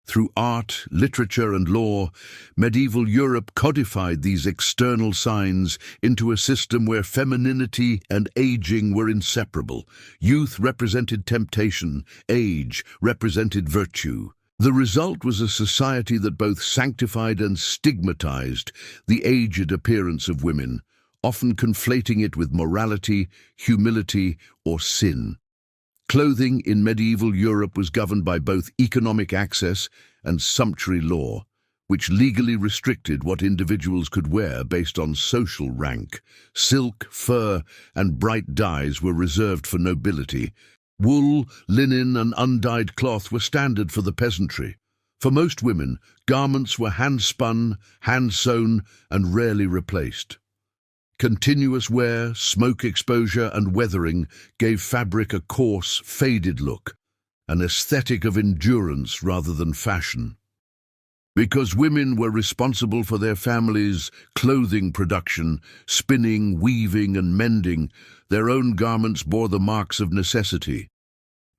Through art, literature, and law, medieval Europe codified these external signs into a system where femininity and aging were inseparable. Youth represented temptation, age represented virtue. The result was a society that both sanctified and stigmatized the aged appearance of women, often conflating it with morality, humility, or sin. Clothing in medieval Europe was governed by both economic access and sumptuary law, which legally restricted what individuals could wear based on social rank. Silk, fur, and bright dyes were reserved for nobility. Wool, linen, and undyed cloth were standard for the peasantry. For most women, garments were hand-spun, hand-sewn, and rarely replaced. Continuous wear, smoke exposure, and weathering gave fabric a coarse, faded look, an aesthetic of endurance rather than fashion. Because women were responsible for their families' clothing production, spinning, weaving, and mending, their own garments bore the marks of necessity.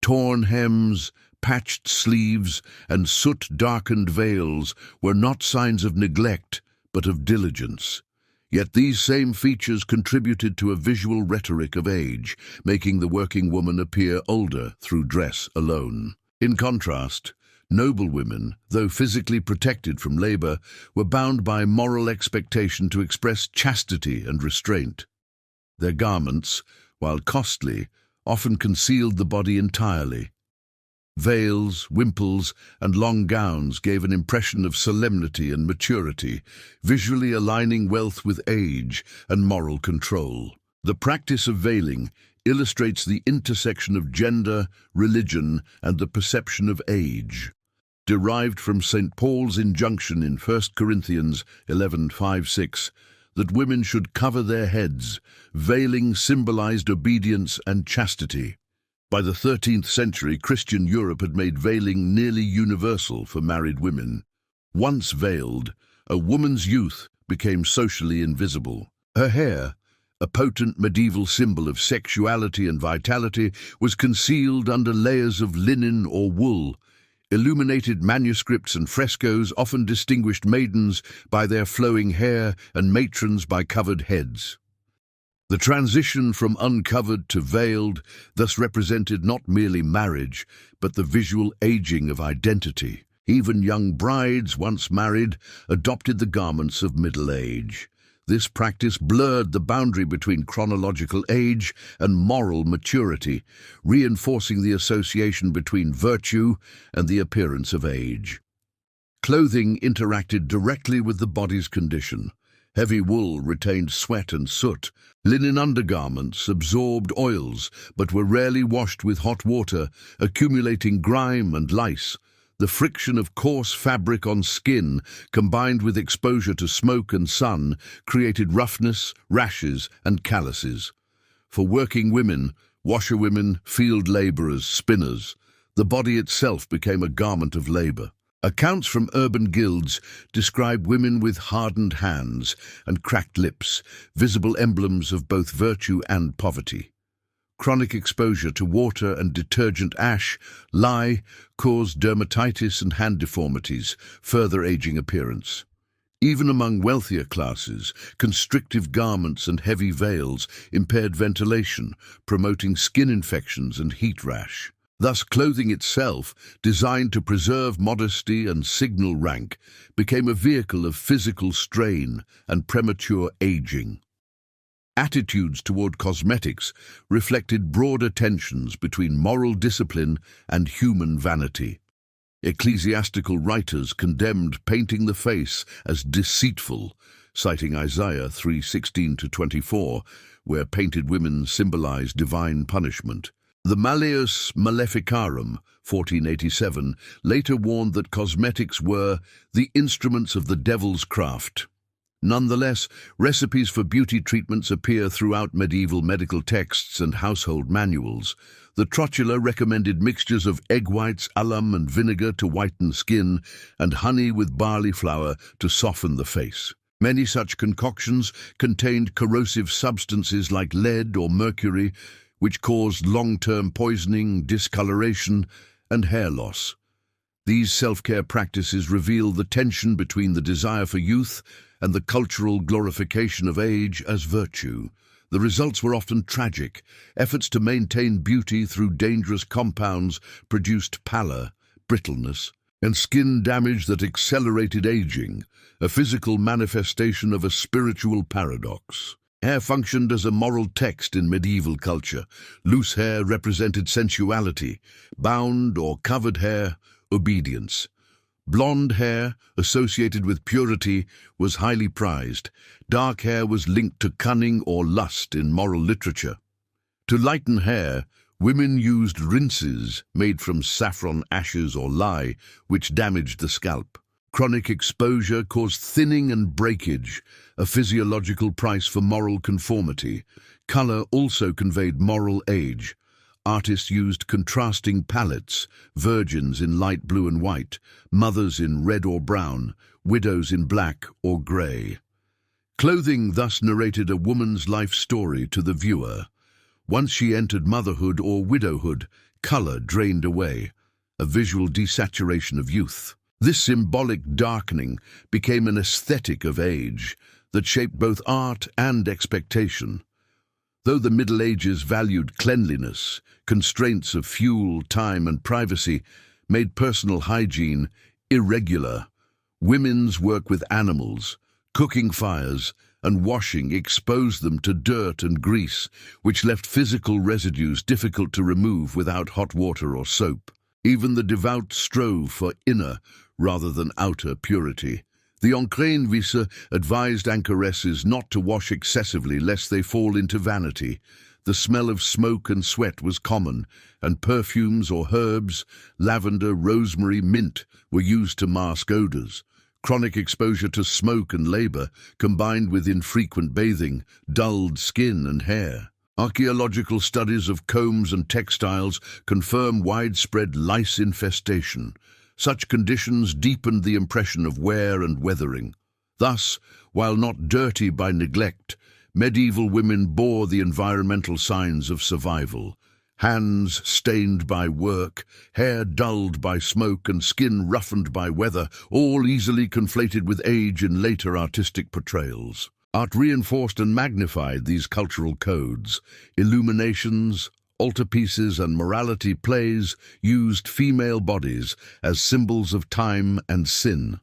Torn hems, patched sleeves, and soot-darkened veils were not signs of neglect, but of diligence. Yet these same features contributed to a visual rhetoric of age, making the working woman appear older through dress alone. In contrast, noble women, though physically protected from labor, were bound by moral expectation to express chastity and restraint. Their garments, while costly, often concealed the body entirely. Veils, wimples, and long gowns gave an impression of solemnity and maturity, visually aligning wealth with age and moral control. The practice of veiling illustrates the intersection of gender, religion, and the perception of age. Derived from St. Paul's injunction in 1 Corinthians 11:5-6, that women should cover their heads, veiling symbolized obedience and chastity. By the 13th century, Christian Europe had made veiling nearly universal for married women. Once veiled, a woman's youth became socially invisible. Her hair, a potent medieval symbol of sexuality and vitality, was concealed under layers of linen or wool. Illuminated manuscripts and frescoes often distinguished maidens by their flowing hair and matrons by covered heads. The transition from uncovered to veiled thus represented not merely marriage, but the visual aging of identity. Even young brides, once married, adopted the garments of middle age. This practice blurred the boundary between chronological age and moral maturity, reinforcing the association between virtue and the appearance of age. Clothing interacted directly with the body's condition. Heavy wool retained sweat and soot. Linen undergarments absorbed oils, but were rarely washed with hot water, accumulating grime and lice. The friction of coarse fabric on skin, combined with exposure to smoke and sun, created roughness, rashes, and calluses. For working women, washerwomen, field laborers, spinners, the body itself became a garment of labor. Accounts from urban guilds describe women with hardened hands and cracked lips, visible emblems of both virtue and poverty. Chronic exposure to water and detergent ash, lye, caused dermatitis and hand deformities, further aging appearance. Even among wealthier classes, constrictive garments and heavy veils impaired ventilation, promoting skin infections and heat rash. Thus, clothing itself, designed to preserve modesty and signal rank, became a vehicle of physical strain and premature aging. Attitudes toward cosmetics reflected broader tensions between moral discipline and human vanity. Ecclesiastical writers condemned painting the face as deceitful, citing Isaiah 3:16-24, where painted women symbolized divine punishment. The Malleus Maleficarum, 1487, later warned that cosmetics were the instruments of the devil's craft. Nonetheless, recipes for beauty treatments appear throughout medieval medical texts and household manuals. The Trotula recommended mixtures of egg whites, alum, and vinegar to whiten skin, and honey with barley flour to soften the face. Many such concoctions contained corrosive substances like lead or mercury, which caused long-term poisoning, discoloration, and hair loss. These self-care practices reveal the tension between the desire for youth and the cultural glorification of age as virtue. The results were often tragic. Efforts to maintain beauty through dangerous compounds produced pallor, brittleness, and skin damage that accelerated aging, a physical manifestation of a spiritual paradox. Hair functioned as a moral text in medieval culture. Loose hair represented sensuality, bound or covered hair, obedience. Blonde hair, associated with purity, was highly prized. Dark hair was linked to cunning or lust in moral literature. To lighten hair, women used rinses made from saffron ashes or lye, which damaged the scalp. Chronic exposure caused thinning and breakage, a physiological price for moral conformity. Color also conveyed moral age. artists used contrasting palettes, virgins in light blue and white, mothers in red or brown, widows in black or grey. Clothing thus narrated a woman's life story to the viewer. Once she entered motherhood or widowhood, colour drained away, a visual desaturation of youth. This symbolic darkening became an aesthetic of age that shaped both art and expectation. Though the Middle Ages valued cleanliness, constraints of fuel, time and privacy made personal hygiene irregular. Women's work with animals, cooking fires and washing exposed them to dirt and grease, which left physical residues difficult to remove without hot water or soap. Even the devout strove for inner rather than outer purity. The Ancrène advised anchoresses not to wash excessively lest they fall into vanity. The smell of smoke and sweat was common, and perfumes or herbs, lavender, rosemary, mint, were used to mask odors. Chronic exposure to smoke and labor, combined with infrequent bathing, dulled skin and hair. Archaeological studies of combs and textiles confirm widespread lice infestation. Such conditions deepened the impression of wear and weathering. Thus, while not dirty by neglect, medieval women bore the environmental signs of survival. Hands stained by work, hair dulled by smoke and skin roughened by weather, all easily conflated with age in later artistic portrayals. Art reinforced and magnified these cultural codes. Illuminations, altarpieces and morality plays used female bodies as symbols of time and sin.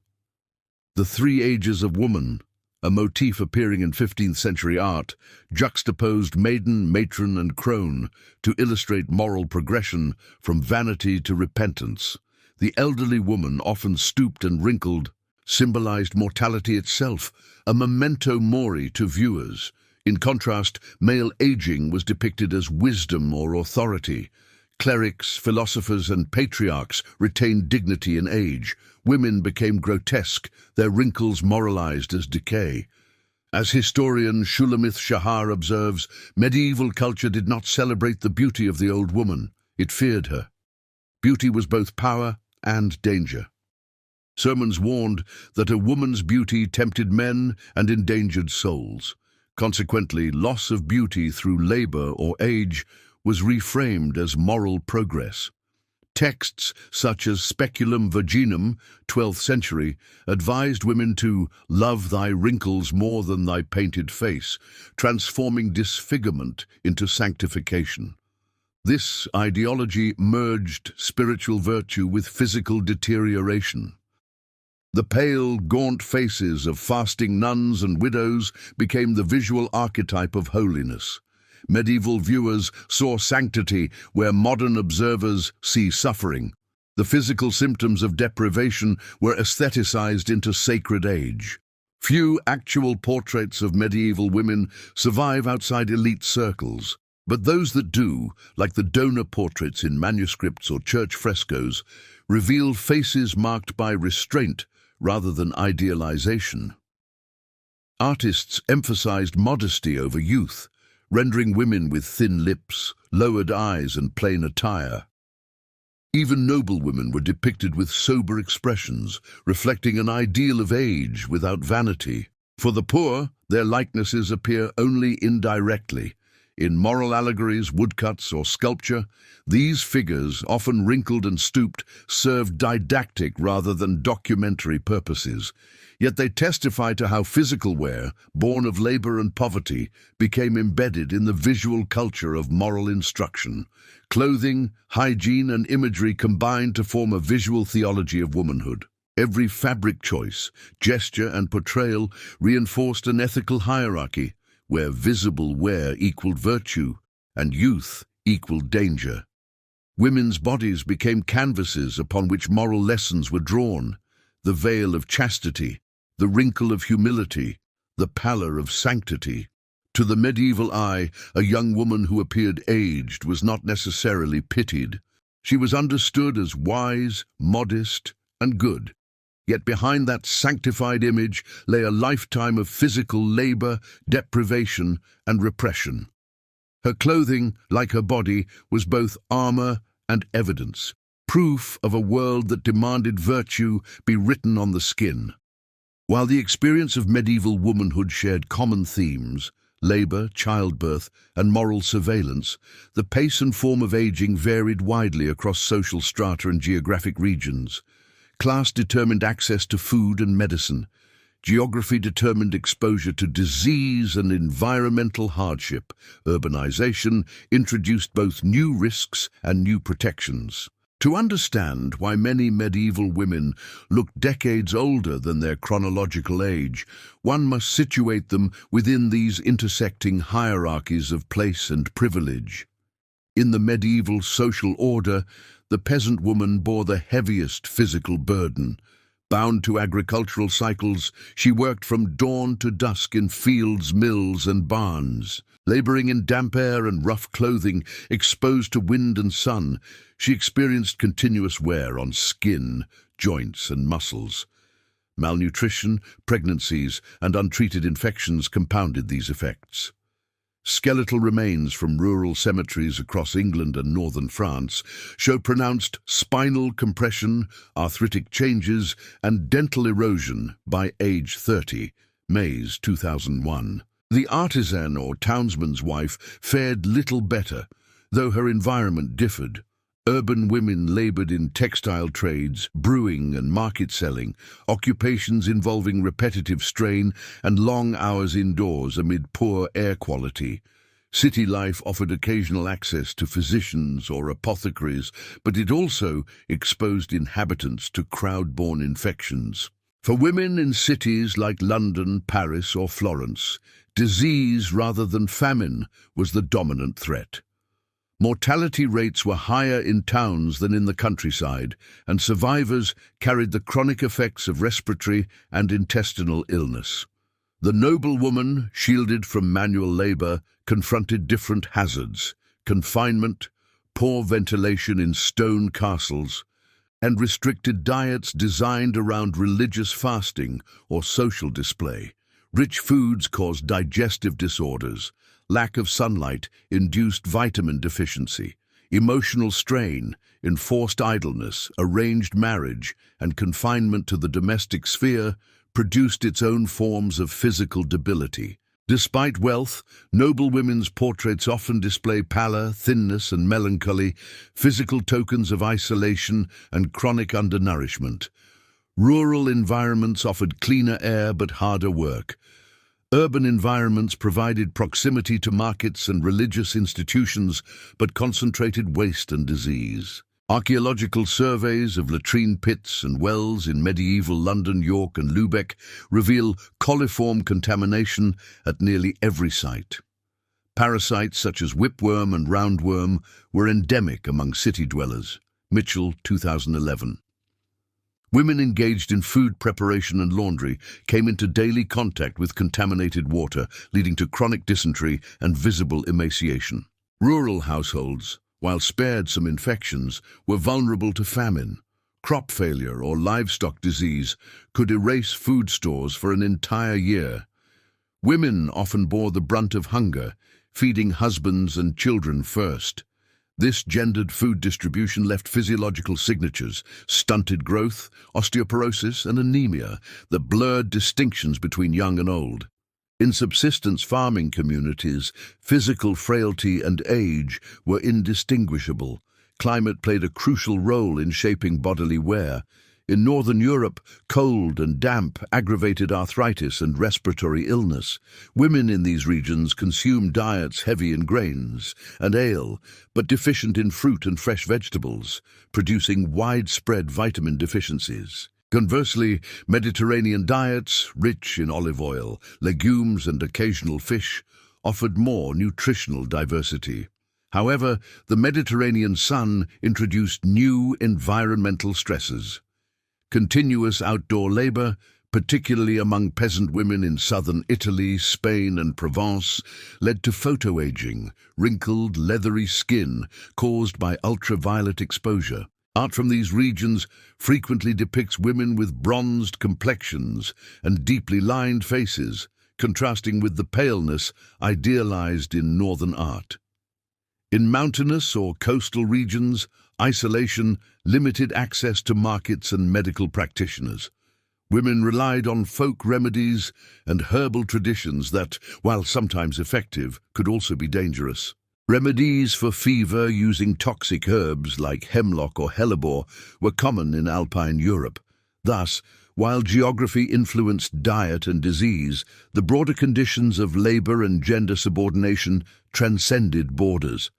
The three ages of woman, a motif appearing in 15th century art, juxtaposed maiden, matron and crone to illustrate moral progression from vanity to repentance. The elderly woman, often stooped and wrinkled, symbolized mortality itself, a memento mori to viewers. In contrast, male aging was depicted as wisdom or authority. Clerics, philosophers and patriarchs retained dignity in age. Women became grotesque, their wrinkles moralized as decay. As historian Shulamith Shahar observes, medieval culture did not celebrate the beauty of the old woman, it feared her. Beauty was both power and danger. Sermons warned that a woman's beauty tempted men and endangered souls. Consequently, loss of beauty through labor or age was reframed as moral progress. Texts such as Speculum Virginum, 12th century, advised women to love thy wrinkles more than thy painted face, transforming disfigurement into sanctification. This ideology merged spiritual virtue with physical deterioration. The pale, gaunt faces of fasting nuns and widows became the visual archetype of holiness. Medieval viewers saw sanctity where modern observers see suffering. The physical symptoms of deprivation were aestheticized into sacred age. Few actual portraits of medieval women survive outside elite circles, but those that do, like the donor portraits in manuscripts or church frescoes, reveal faces marked by restraint rather than idealization. Artists emphasized modesty over youth, rendering women with thin lips, lowered eyes and plain attire. Even noblewomen were depicted with sober expressions, reflecting an ideal of age without vanity. For the poor, their likenesses appear only indirectly. In moral allegories, woodcuts or sculpture, these figures, often wrinkled and stooped, served didactic rather than documentary purposes. Yet they testify to how physical wear, born of labor and poverty, became embedded in the visual culture of moral instruction. Clothing, hygiene and imagery combined to form a visual theology of womanhood. Every fabric choice, gesture and portrayal reinforced an ethical hierarchy, where visible wear equaled virtue and youth equaled danger. Women's bodies became canvases upon which moral lessons were drawn, the veil of chastity, the wrinkle of humility, the pallor of sanctity. To the medieval eye, a young woman who appeared aged was not necessarily pitied. She was understood as wise, modest, and good. Yet behind that sanctified image lay a lifetime of physical labor, deprivation, and repression. Her clothing, like her body, was both armor and evidence, proof of a world that demanded virtue be written on the skin. While the experience of medieval womanhood shared common themes, labor, childbirth, and moral surveillance, the pace and form of aging varied widely across social strata and geographic regions. Class determined access to food and medicine. Geography determined exposure to disease and environmental hardship. Urbanization introduced both new risks and new protections. To understand why many medieval women looked decades older than their chronological age, one must situate them within these intersecting hierarchies of place and privilege. In the medieval social order, the peasant woman bore the heaviest physical burden. Bound to agricultural cycles, she worked from dawn to dusk in fields, mills, and barns. Laboring in damp air and rough clothing, exposed to wind and sun, she experienced continuous wear on skin, joints, and muscles. Malnutrition, pregnancies, and untreated infections compounded these effects. Skeletal remains from rural cemeteries across England and northern France show pronounced spinal compression, arthritic changes, and dental erosion by age 30, Mays 2001. The artisan or townsman's wife fared little better, though her environment differed. Urban women labored in textile trades, brewing and market selling, occupations involving repetitive strain and long hours indoors amid poor air quality. City life offered occasional access to physicians or apothecaries, but it also exposed inhabitants to crowd-borne infections. For women in cities like London, Paris, or Florence, disease rather than famine was the dominant threat. Mortality rates were higher in towns than in the countryside, and survivors carried the chronic effects of respiratory and intestinal illness. The noble woman, shielded from manual labor, confronted different hazards: confinement, poor ventilation in stone castles, and restricted diets designed around religious fasting or social display. Rich foods caused digestive disorders. Lack of sunlight induced vitamin deficiency. Emotional strain, enforced idleness, arranged marriage, and confinement to the domestic sphere produced its own forms of physical debility. Despite wealth, noble women's portraits often display pallor, thinness, and melancholy, physical tokens of isolation and chronic undernourishment. Rural environments offered cleaner air but harder work. Urban environments provided proximity to markets and religious institutions, but concentrated waste and disease. Archaeological surveys of latrine pits and wells in medieval London, York, and Lubeck reveal coliform contamination at nearly every site. Parasites such as whipworm and roundworm were endemic among city dwellers. Mitchell, 2011. Women engaged in food preparation and laundry came into daily contact with contaminated water, leading to chronic dysentery and visible emaciation. Rural households, while spared some infections, were vulnerable to famine. Crop failure or livestock disease could erase food stores for an entire year. Women often bore the brunt of hunger, feeding husbands and children first. This gendered food distribution left physiological signatures: stunted growth, osteoporosis, and anemia that blurred distinctions between young and old. In subsistence farming communities, physical frailty and age were indistinguishable. Climate played a crucial role in shaping bodily wear. In Northern Europe, cold and damp aggravated arthritis and respiratory illness. Women in these regions consumed diets heavy in grains and ale, but deficient in fruit and fresh vegetables, producing widespread vitamin deficiencies. Conversely, Mediterranean diets, rich in olive oil, legumes, and occasional fish, offered more nutritional diversity. However, the Mediterranean sun introduced new environmental stresses. Continuous outdoor labor, particularly among peasant women in southern Italy, Spain, and Provence, led to photoaging, wrinkled, leathery skin caused by ultraviolet exposure. Art from these regions frequently depicts women with bronzed complexions and deeply lined faces, contrasting with the paleness idealized in northern art. In mountainous or coastal regions, isolation limited access to markets and medical practitioners. Women relied on folk remedies and herbal traditions that, while sometimes effective, could also be dangerous. Remedies for fever using toxic herbs like hemlock or hellebore were common in alpine Europe. Thus, while geography influenced diet and disease, the broader conditions of labor and gender subordination transcended borders.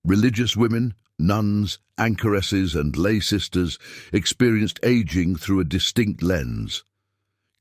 Religious women, nuns, anchoresses, and lay sisters experienced aging through a distinct lens.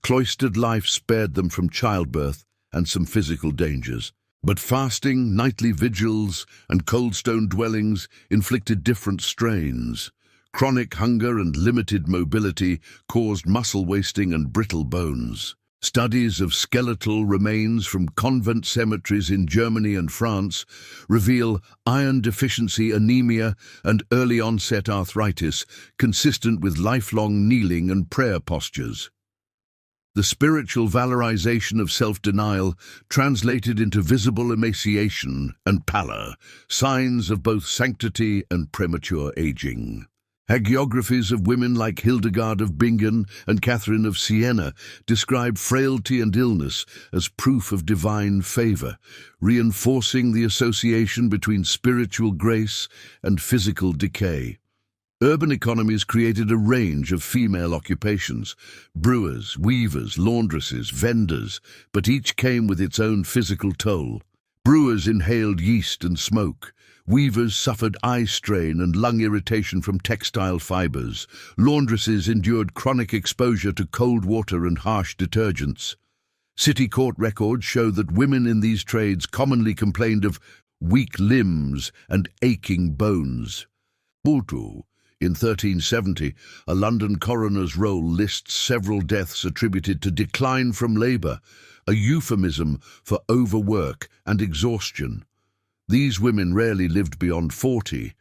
Cloistered life spared them from childbirth and some physical dangers. But fasting, nightly vigils, and cold stone dwellings inflicted different strains. Chronic hunger and limited mobility caused muscle wasting and brittle bones. Studies of skeletal remains from convent cemeteries in Germany and France reveal iron deficiency anemia and early-onset arthritis, consistent with lifelong kneeling and prayer postures. The spiritual valorization of self-denial translated into visible emaciation and pallor, signs of both sanctity and premature aging. Hagiographies of women like Hildegard of Bingen and Catherine of Siena describe frailty and illness as proof of divine favor, reinforcing the association between spiritual grace and physical decay. Urban economies created a range of female occupations: brewers, weavers, laundresses, vendors, but each came with its own physical toll. Brewers inhaled yeast and smoke. Weavers suffered eye strain and lung irritation from textile fibers. Laundresses endured chronic exposure to cold water and harsh detergents. City court records show that women in these trades commonly complained of weak limbs and aching bones. In 1370, a London coroner's roll lists several deaths attributed to decline from labor, a euphemism for overwork and exhaustion. These women rarely lived beyond 40,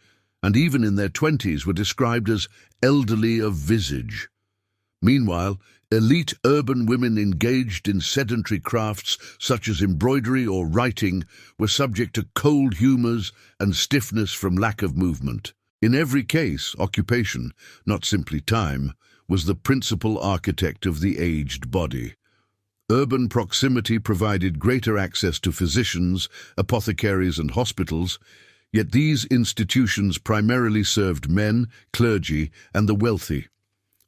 and even in their 20s were described as elderly of visage. Meanwhile, elite urban women engaged in sedentary crafts such as embroidery or writing were subject to cold humors and stiffness from lack of movement. In every case, occupation, not simply time, was the principal architect of the aged body. Urban proximity provided greater access to physicians, apothecaries, and hospitals, yet these institutions primarily served men, clergy, and the wealthy.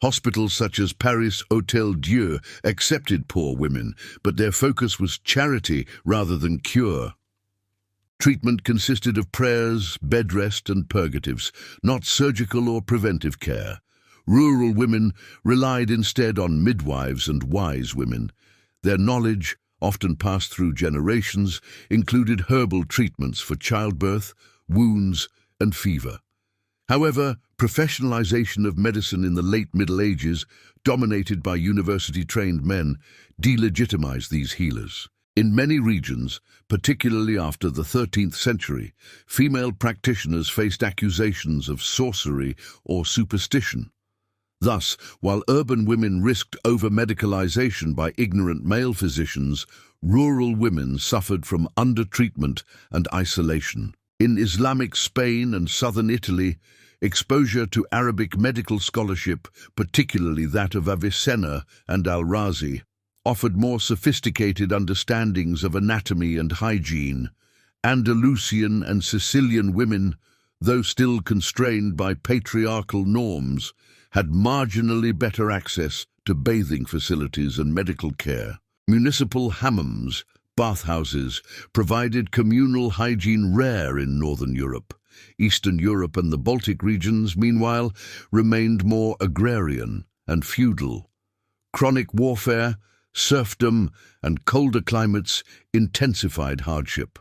Hospitals such as Paris Hôtel Dieu accepted poor women, but their focus was charity rather than cure. Treatment consisted of prayers, bed rest, and purgatives, not surgical or preventive care. Rural women relied instead on midwives and wise women. Their knowledge, often passed through generations, included herbal treatments for childbirth, wounds, and fever. However, professionalization of medicine in the late Middle Ages, dominated by university-trained men, delegitimized these healers. In many regions, particularly after the 13th century, female practitioners faced accusations of sorcery or superstition. Thus, while urban women risked over-medicalization by ignorant male physicians, rural women suffered from undertreatment and isolation. In Islamic Spain and southern Italy, exposure to Arabic medical scholarship, particularly that of Avicenna and Al-Razi, offered more sophisticated understandings of anatomy and hygiene. Andalusian and Sicilian women, though still constrained by patriarchal norms, had marginally better access to bathing facilities and medical care. Municipal hammams, bathhouses, provided communal hygiene rare in Northern Europe. Eastern Europe and the Baltic regions, meanwhile, remained more agrarian and feudal. Chronic warfare, serfdom, and colder climates intensified hardship.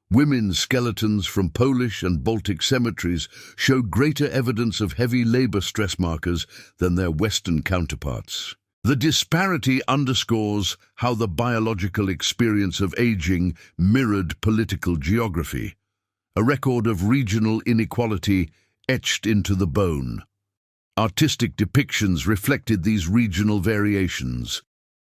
Women's skeletons from Polish and Baltic cemeteries show greater evidence of heavy labor stress markers than their Western counterparts. The disparity underscores how the biological experience of aging mirrored political geography, a record of regional inequality etched into the bone. Artistic depictions reflected these regional variations.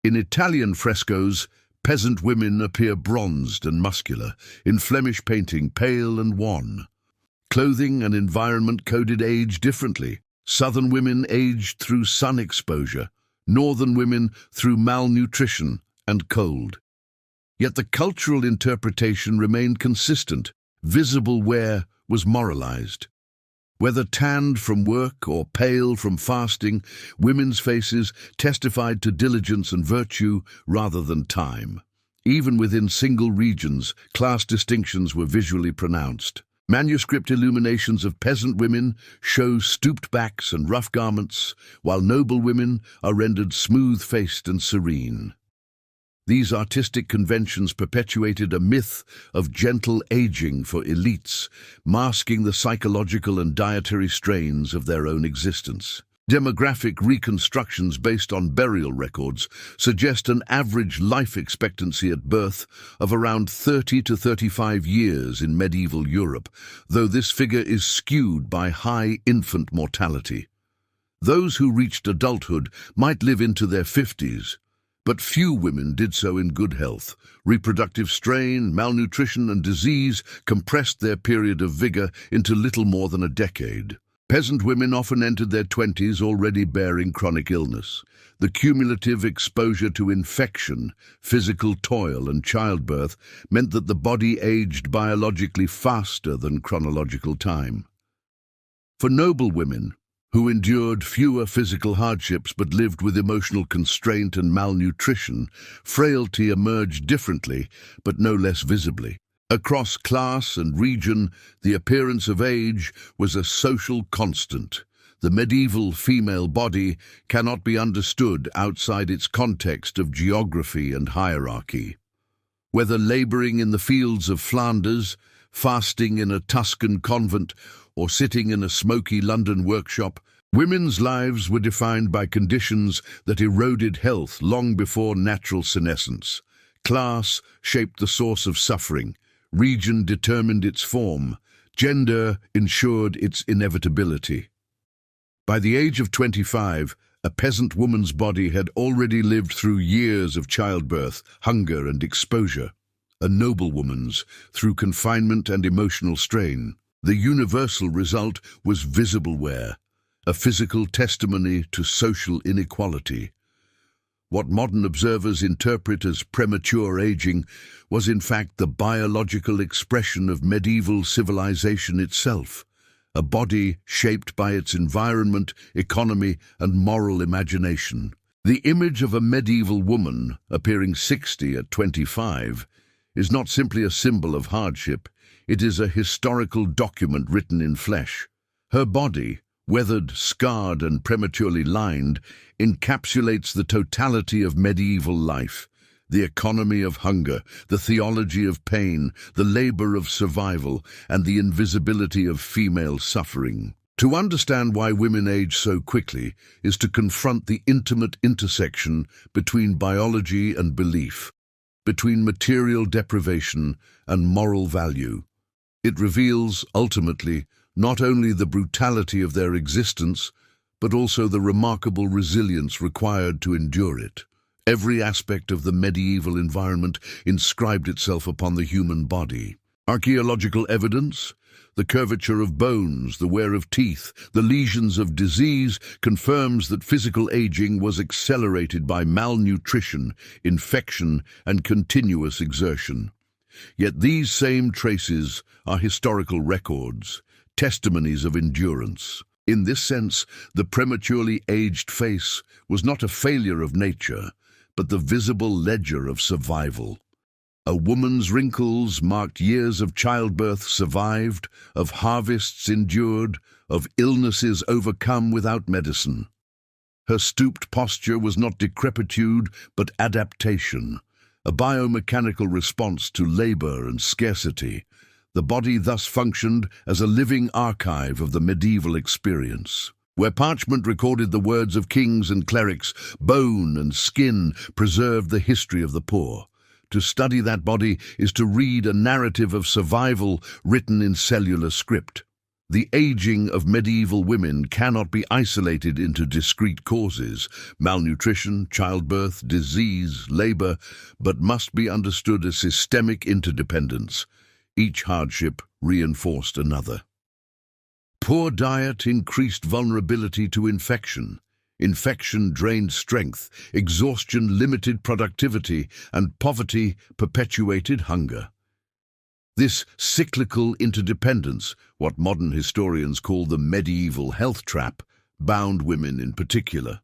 In Italian frescoes, Peasant women appear bronzed and muscular, in Flemish painting pale and wan. Clothing and environment coded age differently. Southern women aged through sun exposure, northern women through malnutrition and cold. Yet the cultural interpretation remained consistent. Visible wear was moralized. Whether tanned from work or pale from fasting, women's faces testified to diligence and virtue rather than time. Even within single regions, class distinctions were visually pronounced. Manuscript illuminations of peasant women show stooped backs and rough garments, while noble women are rendered smooth-faced and serene. These artistic conventions perpetuated a myth of gentle aging for elites, masking the psychological and dietary strains of their own existence. Demographic reconstructions based on burial records suggest an average life expectancy at birth of around 30 to 35 years in medieval Europe, though this figure is skewed by high infant mortality. Those who reached adulthood might live into their 50s, but few women did so in good health. Reproductive strain, malnutrition, and disease compressed their period of vigor into little more than a decade. Peasant women often entered their 20s already bearing chronic illness. The cumulative exposure to infection, physical toil, and childbirth meant that the body aged biologically faster than chronological time. For noble women, who endured fewer physical hardships but lived with emotional constraint and malnutrition, frailty emerged differently, but no less visibly. Across class and region, the appearance of age was a social constant. The medieval female body cannot be understood outside its context of geography and hierarchy. Whether laboring in the fields of Flanders, fasting in a Tuscan convent, or sitting in a smoky London workshop, women's lives were defined by conditions that eroded health long before natural senescence. Class shaped the source of suffering, region determined its form, gender ensured its inevitability. By the age of 25, a peasant woman's body had already lived through years of childbirth, hunger, and exposure. A noble woman's, through confinement and emotional strain. The universal result was visible wear, a physical testimony to social inequality. What modern observers interpret as premature aging was in fact the biological expression of medieval civilization itself, a body shaped by its environment, economy, and moral imagination. The image of a medieval woman appearing 60 at 25 is not simply a symbol of hardship, it is a historical document written in flesh. Her body, weathered, scarred, and prematurely lined, encapsulates the totality of medieval life, the economy of hunger, the theology of pain, the labor of survival, and the invisibility of female suffering. To understand why women age so quickly is to confront the intimate intersection between biology and belief, between material deprivation and moral value. It reveals, ultimately, not only the brutality of their existence, but also the remarkable resilience required to endure it. Every aspect of the medieval environment inscribed itself upon the human body. Archaeological evidence, the curvature of bones, the wear of teeth, the lesions of disease confirms that physical aging was accelerated by malnutrition, infection, and continuous exertion. Yet these same traces are historical records, testimonies of endurance. In this sense, the prematurely aged face was not a failure of nature, but the visible ledger of survival. A woman's wrinkles marked years of childbirth survived, of harvests endured, of illnesses overcome without medicine. Her stooped posture was not decrepitude, but adaptation, a biomechanical response to labor and scarcity. The body thus functioned as a living archive of the medieval experience. Where parchment recorded the words of kings and clerics, bone and skin preserved the history of the poor. To study that body is to read a narrative of survival written in cellular script. The aging of medieval women cannot be isolated into discrete causes, malnutrition, childbirth, disease, labor, but must be understood as systemic interdependence. Each hardship reinforced another. Poor diet increased vulnerability to infection. Infection drained strength, exhaustion limited productivity, and poverty perpetuated hunger. This cyclical interdependence, what modern historians call the medieval health trap, bound women in particular.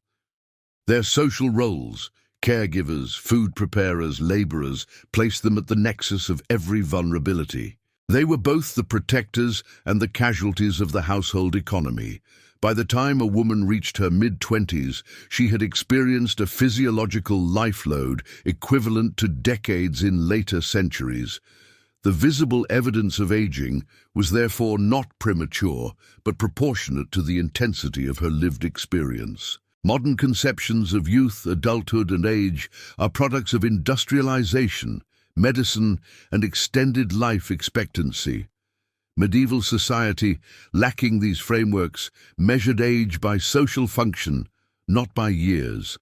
Their social roles, caregivers, food preparers, laborers, placed them at the nexus of every vulnerability. They were both the protectors and the casualties of the household economy. By the time a woman reached her mid-20s, she had experienced a physiological life load equivalent to decades in later centuries. The visible evidence of aging was therefore not premature, but proportionate to the intensity of her lived experience. Modern conceptions of youth, adulthood, and age are products of industrialization, medicine, and extended life expectancy. Medieval society, lacking these frameworks, measured age by social function, not by years.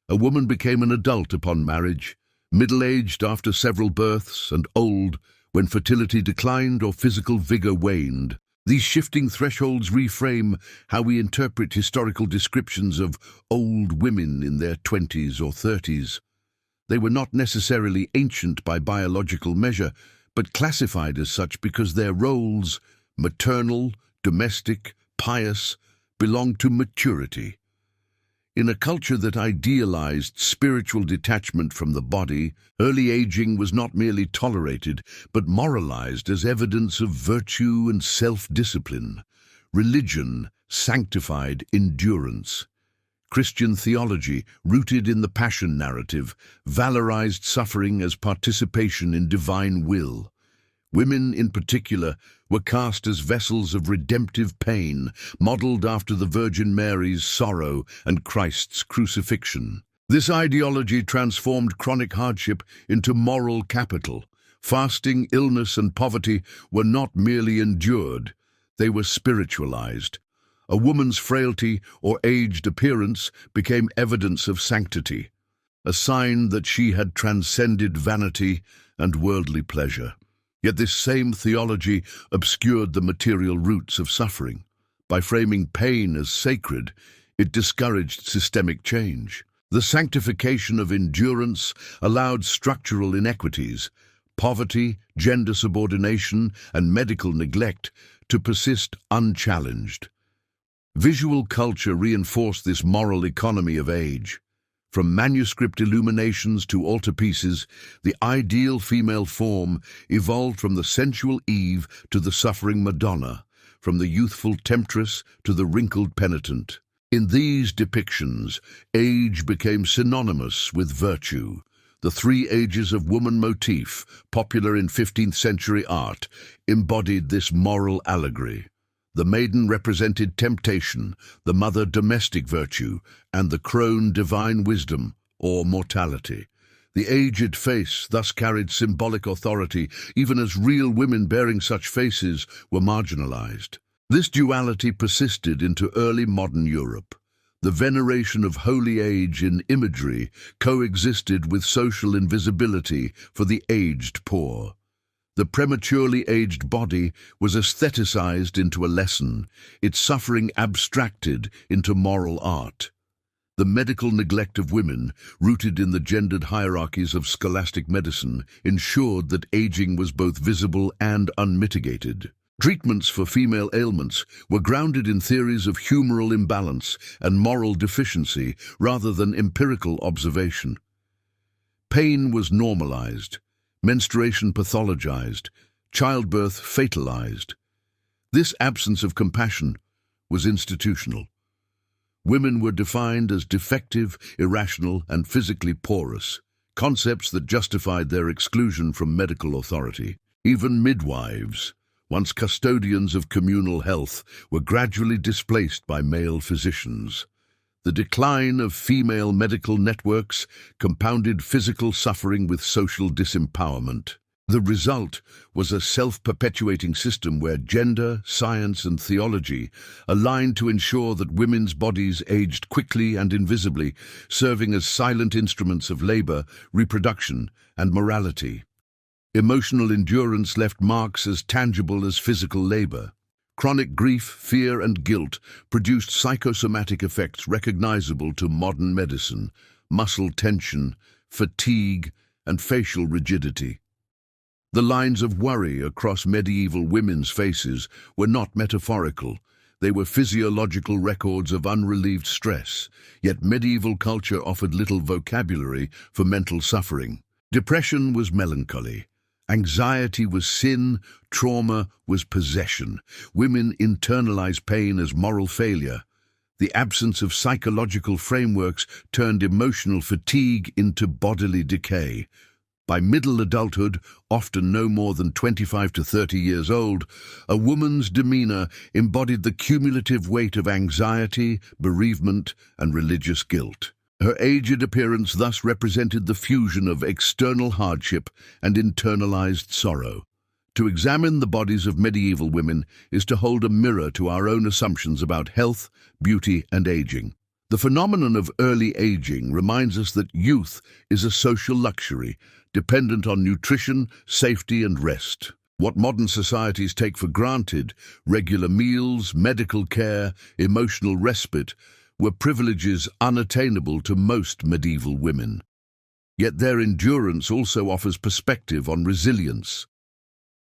A woman became an adult upon marriage, middle-aged after several births, and old when fertility declined or physical vigor waned. These shifting thresholds reframe how we interpret historical descriptions of old women in their 20s or 30s. They were not necessarily ancient by biological measure, but classified as such because their roles, maternal, domestic, pious, belonged to maturity. In a culture that idealized spiritual detachment from the body, early aging was not merely tolerated, but moralized as evidence of virtue and self-discipline. Religion sanctified endurance. Christian theology, rooted in the Passion narrative, valorized suffering as participation in divine will. Women, in particular, were cast as vessels of redemptive pain, modeled after the Virgin Mary's sorrow and Christ's crucifixion. This ideology transformed chronic hardship into moral capital. Fasting, illness, and poverty were not merely endured, they were spiritualized. A woman's frailty or aged appearance became evidence of sanctity, a sign that she had transcended vanity and worldly pleasure. Yet this same theology obscured the material roots of suffering. By framing pain as sacred, it discouraged systemic change. The sanctification of endurance allowed structural inequities, poverty, gender subordination, and medical neglect to persist unchallenged. Visual culture reinforced this moral economy of age. From manuscript illuminations to altarpieces, the ideal female form evolved from the sensual Eve to the suffering Madonna, from the youthful temptress to the wrinkled penitent. In these depictions, age became synonymous with virtue. The three ages of woman motif, popular in 15th century art, embodied this moral allegory. The maiden represented temptation, the mother domestic virtue, and the crone divine wisdom, or mortality. The aged face thus carried symbolic authority, even as real women bearing such faces were marginalized. This duality persisted into early modern Europe. The veneration of holy age in imagery coexisted with social invisibility for the aged poor. The prematurely aged body was aestheticized into a lesson, its suffering abstracted into moral art. The medical neglect of women, rooted in the gendered hierarchies of scholastic medicine, ensured that aging was both visible and unmitigated. Treatments for female ailments were grounded in theories of humoral imbalance and moral deficiency rather than empirical observation. Pain was normalized, menstruation pathologized, childbirth fatalized. This absence of compassion was institutional. Women were defined as defective, irrational, and physically porous, concepts that justified their exclusion from medical authority. Even midwives, once custodians of communal health, were gradually displaced by male physicians. The decline of female medical networks compounded physical suffering with social disempowerment. The result was a self-perpetuating system where gender, science, and theology aligned to ensure that women's bodies aged quickly and invisibly, serving as silent instruments of labor, reproduction, and morality. Emotional endurance left marks as tangible as physical labor. Chronic grief, fear, and guilt produced psychosomatic effects recognizable to modern medicine: muscle tension, fatigue, and facial rigidity. The lines of worry across medieval women's faces were not metaphorical. They were physiological records of unrelieved stress, yet medieval culture offered little vocabulary for mental suffering. Depression was melancholy. Anxiety was sin, trauma was possession. Women internalized pain as moral failure. The absence of psychological frameworks turned emotional fatigue into bodily decay. By middle adulthood, often no more than 25 to 30 years old, a woman's demeanor embodied the cumulative weight of anxiety, bereavement, and religious guilt. Her aged appearance thus represented the fusion of external hardship and internalized sorrow. To examine the bodies of medieval women is to hold a mirror to our own assumptions about health, beauty, and aging. The phenomenon of early aging reminds us that youth is a social luxury, dependent on nutrition, safety, and rest. What modern societies take for granted, regular meals, medical care, emotional respite, were privileges unattainable to most medieval women. Yet their endurance also offers perspective on resilience.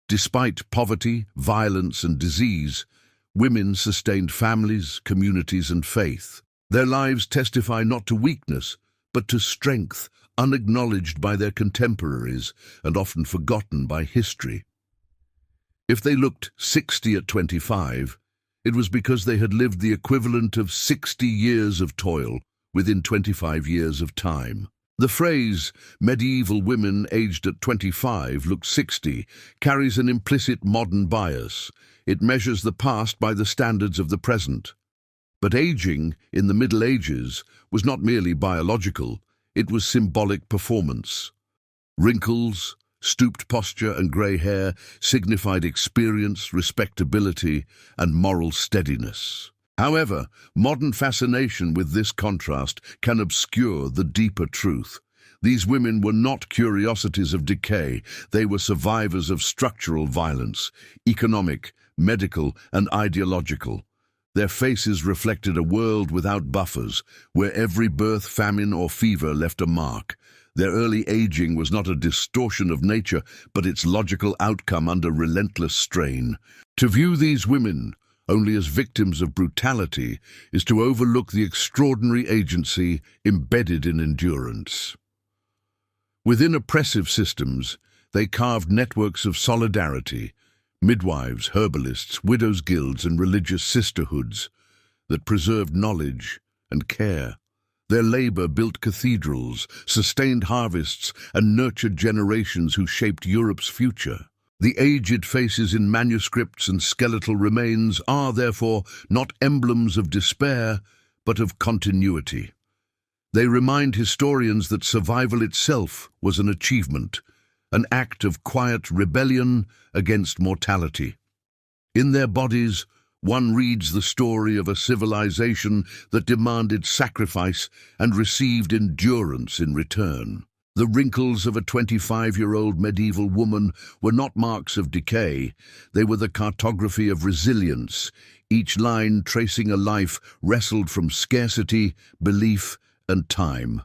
Despite poverty, violence, and disease, women sustained families, communities, and faith. Their lives testify not to weakness, but to strength, unacknowledged by their contemporaries and often forgotten by history. If they looked 60 at 25, it was because they had lived the equivalent of 60 years of toil within 25 years of time. The phrase, medieval women aged at 25 look 60, carries an implicit modern bias. It measures the past by the standards of the present. But aging, in the Middle Ages, was not merely biological, it was symbolic performance. Wrinkles, stooped posture, and grey hair signified experience, respectability, and moral steadiness. However, modern fascination with this contrast can obscure the deeper truth. These women were not curiosities of decay, they were survivors of structural violence, economic, medical, and ideological. Their faces reflected a world without buffers, where every birth, famine, or fever left a mark. Their early aging was not a distortion of nature, but its logical outcome under relentless strain. To view these women only as victims of brutality is to overlook the extraordinary agency embedded in endurance. Within oppressive systems, they carved networks of solidarity, midwives, herbalists, widows' guilds, and religious sisterhoods that preserved knowledge and care. Their labor built cathedrals, sustained harvests, and nurtured generations who shaped Europe's future. The aged faces in manuscripts and skeletal remains are, therefore, not emblems of despair, but of continuity. They remind historians that survival itself was an achievement, an act of quiet rebellion against mortality. In their bodies, one reads the story of a civilization that demanded sacrifice and received endurance in return. The wrinkles of a 25-year-old medieval woman were not marks of decay, they were the cartography of resilience, each line tracing a life wrestled from scarcity, belief, and time.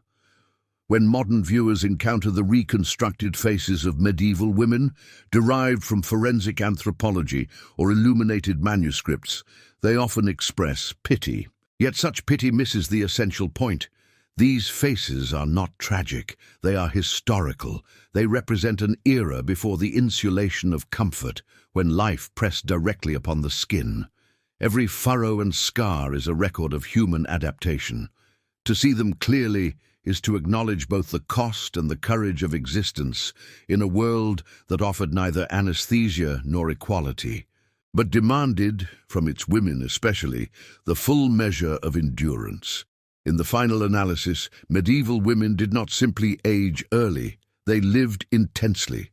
When modern viewers encounter the reconstructed faces of medieval women, derived from forensic anthropology or illuminated manuscripts, they often express pity. Yet such pity misses the essential point. These faces are not tragic, they are historical. They represent an era before the insulation of comfort, when life pressed directly upon the skin. Every furrow and scar is a record of human adaptation. To see them clearly is to acknowledge both the cost and the courage of existence in a world that offered neither anesthesia nor equality, but demanded, from its women especially, the full measure of endurance. In the final analysis, medieval women did not simply age early, they lived intensely.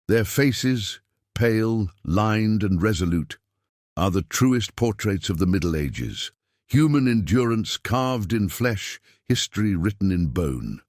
Their faces, pale, lined and resolute, are the truest portraits of the Middle Ages. Human endurance carved in flesh, history written in bone.